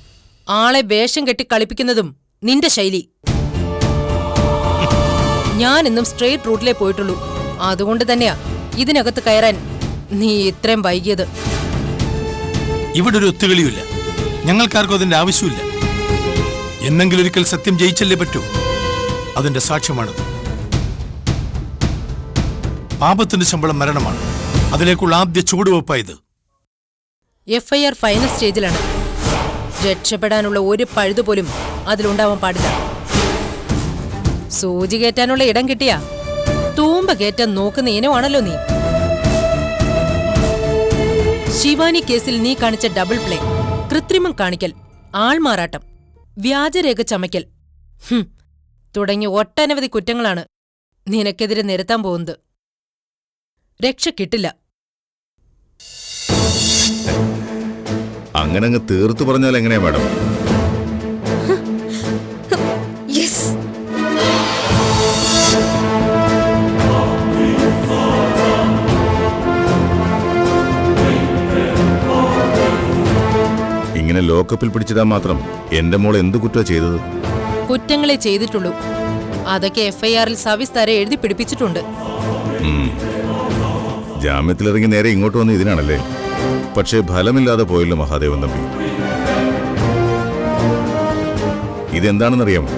ആളെ വേഷം കെട്ടി കളിപ്പിക്കുന്നതും നിന്റെ ശൈലി. ഞാൻ ഇന്നും സ്ട്രെയിറ്റ് റൂട്ടിലേ പോയിട്ടുള്ളൂ. അതുകൊണ്ട് തന്നെയാ ഇതിനകത്ത് കയറാൻ നീ ഇത്രയും വൈകിയത്. ഇവിടെ ഒരു ഒത്തുകളിയുമില്ല. ഞങ്ങൾക്കാർക്കും അതിന്റെ ആവശ്യമില്ല. എന്നെങ്കിലും ഒരിക്കൽ സത്യം ജയിച്ചല്ലേ പറ്റൂ. അതിന്റെ സാക്ഷ്യമാണത്. പാപത്തിന്റെ ശമ്പളം മരണമാണ്. അതിലേക്കുള്ള ആദ്യ ചുവടുവെപ്പായത്. FIR ഫൈനൽ സ്റ്റേജിലാണ്. രക്ഷപ്പെടാനുള്ള ഒരു പഴുതുപോലും അതിലുണ്ടാവാൻ പാടില്ല. സൂചി കയറ്റാനുള്ള ഇടം കിട്ടിയാ തൂമ്പ കയറ്റാൻ നോക്കുന്ന ഇനമാണല്ലോ നീ. ശിവാനി കേസിൽ നീ കാണിച്ച ഡബിൾ പ്ലേ, കൃത്രിമം കാണിക്കൽ, ആൾമാറാട്ടം, വ്യാജരേഖ ചമയ്ക്കൽ തുടങ്ങിയ ഒട്ടനവധി കുറ്റങ്ങളാണ് നിനക്കെതിരെ നിരത്താൻ പോകുന്നത്. രക്ഷ കിട്ടില്ല. അങ്ങനെ അങ്ങ് തീർത്തു പറഞ്ഞാൽ എങ്ങനെയാ മാഡം? ഇങ്ങനെ ലോക്കപ്പിൽ പിടിച്ചിടാൻ മാത്രം എന്റെ മോൾ എന്ത് കുറ്റമാണ് ചെയ്തത്? കുറ്റങ്ങളെ ചെയ്തിട്ടുള്ളൂ. അതൊക്കെ FIRൽ സവിസ്താരം എഴുതി പിടിപ്പിച്ചിട്ടുണ്ട്. ജാമ്യത്തിലിറങ്ങി നേരെ ഇങ്ങോട്ട് വന്ന് ഇതിനാണല്ലേ? പക്ഷേ ഫലമില്ലാതെ പോയല്ലോ മഹാദേവൻ തമ്പി. ഇതെന്താണെന്നറിയാമോ?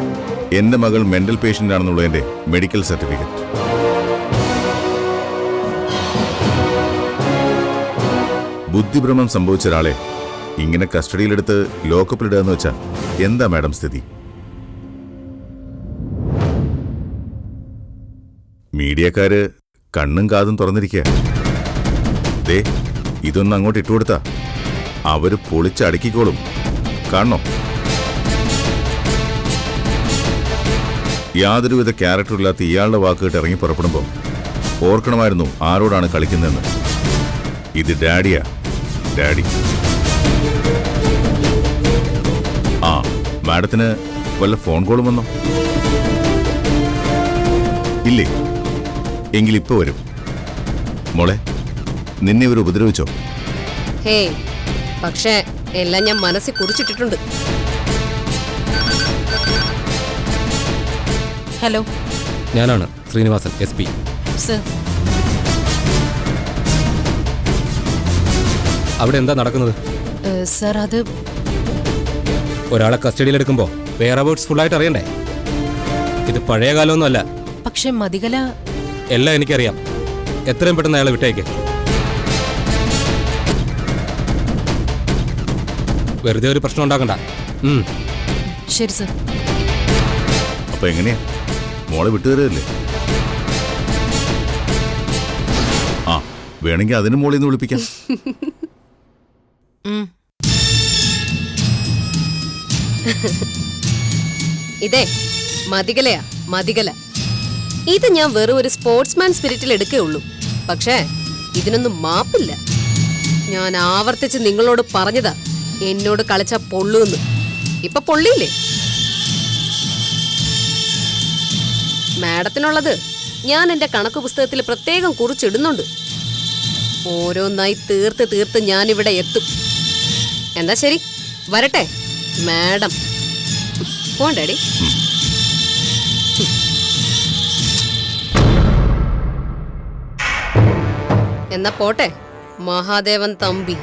എന്റെ മകൾ മെന്റൽ പേഷ്യന്റ് ആണെന്നുള്ളതിന്റെ മെഡിക്കൽ സർട്ടിഫിക്കറ്റ്. ബുദ്ധിഭ്രമം സംഭവിച്ച ഒരാളെ ഇങ്ങനെ കസ്റ്റഡിയിലെടുത്ത് ലോക്കപ്പിലിടുക എന്ന് വെച്ചാൽ എന്താ മാഡം സ്ഥിതി? മീഡിയക്കാര് കണ്ണും കാതും തുറന്നിരിക്കുക. ദേ, ഇതൊന്ന് അങ്ങോട്ട് ഇട്ടുകൊടുത്താ അവര് പൊളിച്ചടുക്കിക്കോളും. കാണണോ? യാതൊരുവിധ ക്യാരക്ടറില്ലാത്ത ഇയാളുടെ വാക്കുകേട്ട് ഇറങ്ങി പുറപ്പെടുമ്പോൾ ഓർക്കണമായിരുന്നു ആരോടാണ് കളിക്കുന്നതെന്ന്. ഇത് ഡാഡിയാ, ഡാഡി. ആ, മാഡത്തിന് വല്ല ഫോൺ കോളും വന്നോ? ഇല്ലേ? എങ്കിലിപ്പോ വരും. മോളെ, നിന്നെ ഇവർ ഉപദ്രവിച്ചോ? ഹേയ്, പക്ഷേ എല്ലാം ഞാൻ മനസ്സിൽ കുറിച്ചിട്ടിട്ടുണ്ട്. ഹലോ, ഞാനാണ് ശ്രീനിവാസൻ, SP. സർ, അവിടെ എന്താ നടക്കുന്നത്? സർ, അത് ഒരാളെ കസ്റ്റഡിയിലെടുക്കുമ്പോൾ വെയർ അബൌട്ട്സ് ഫുള്ളായിട്ട് അറിയണ്ടേ? ഇത് പഴയ കാലമൊന്നുമല്ല. പക്ഷെ മതികല... എല്ലാം എനിക്കറിയാം. എത്രയും പെട്ടെന്ന് അയാളെ വിട്ടേക്ക്. വെറുതെ ഒരു പ്രശ്നം ഉണ്ടാക്കണ്ട. ശരി സർ. അപ്പൊ എങ്ങനെയാ? മോളെ വിട്ടുതരല്ലേ? ആ, വേണമെങ്കിൽ അതിന് മോളിൽ നിന്ന് വിളിപ്പിക്കാം. ഇതേ മതികലയാ, മതികല. ഇത് ഞാൻ വെറും ഒരു സ്പോർട്സ്മാൻ സ്പിരിറ്റിൽ എടുക്കുകയുള്ളൂ. പക്ഷേ ഇതിനൊന്നും മാപ്പില്ല. ഞാൻ ആവർത്തിച്ച് നിങ്ങളോട് പറഞ്ഞതാ, എന്നോട് കളിച്ച പൊള്ളൂന്ന്. ഇപ്പൊ പൊള്ളിയില്ലേ? മാഡത്തിനുള്ളത് ഞാൻ എന്റെ കണക്ക് പുസ്തകത്തിൽ പ്രത്യേകം കുറിച്ചിടുന്നുണ്ട്. ഓരോന്നായി തീർത്ത് തീർത്ത് ഞാനിവിടെ എത്തും. എന്താ ശരി, വരട്ടെ മാഡം. പോണ്ടേടി. എന്നാ പോട്ടെ മഹാദേവൻ തമ്പി.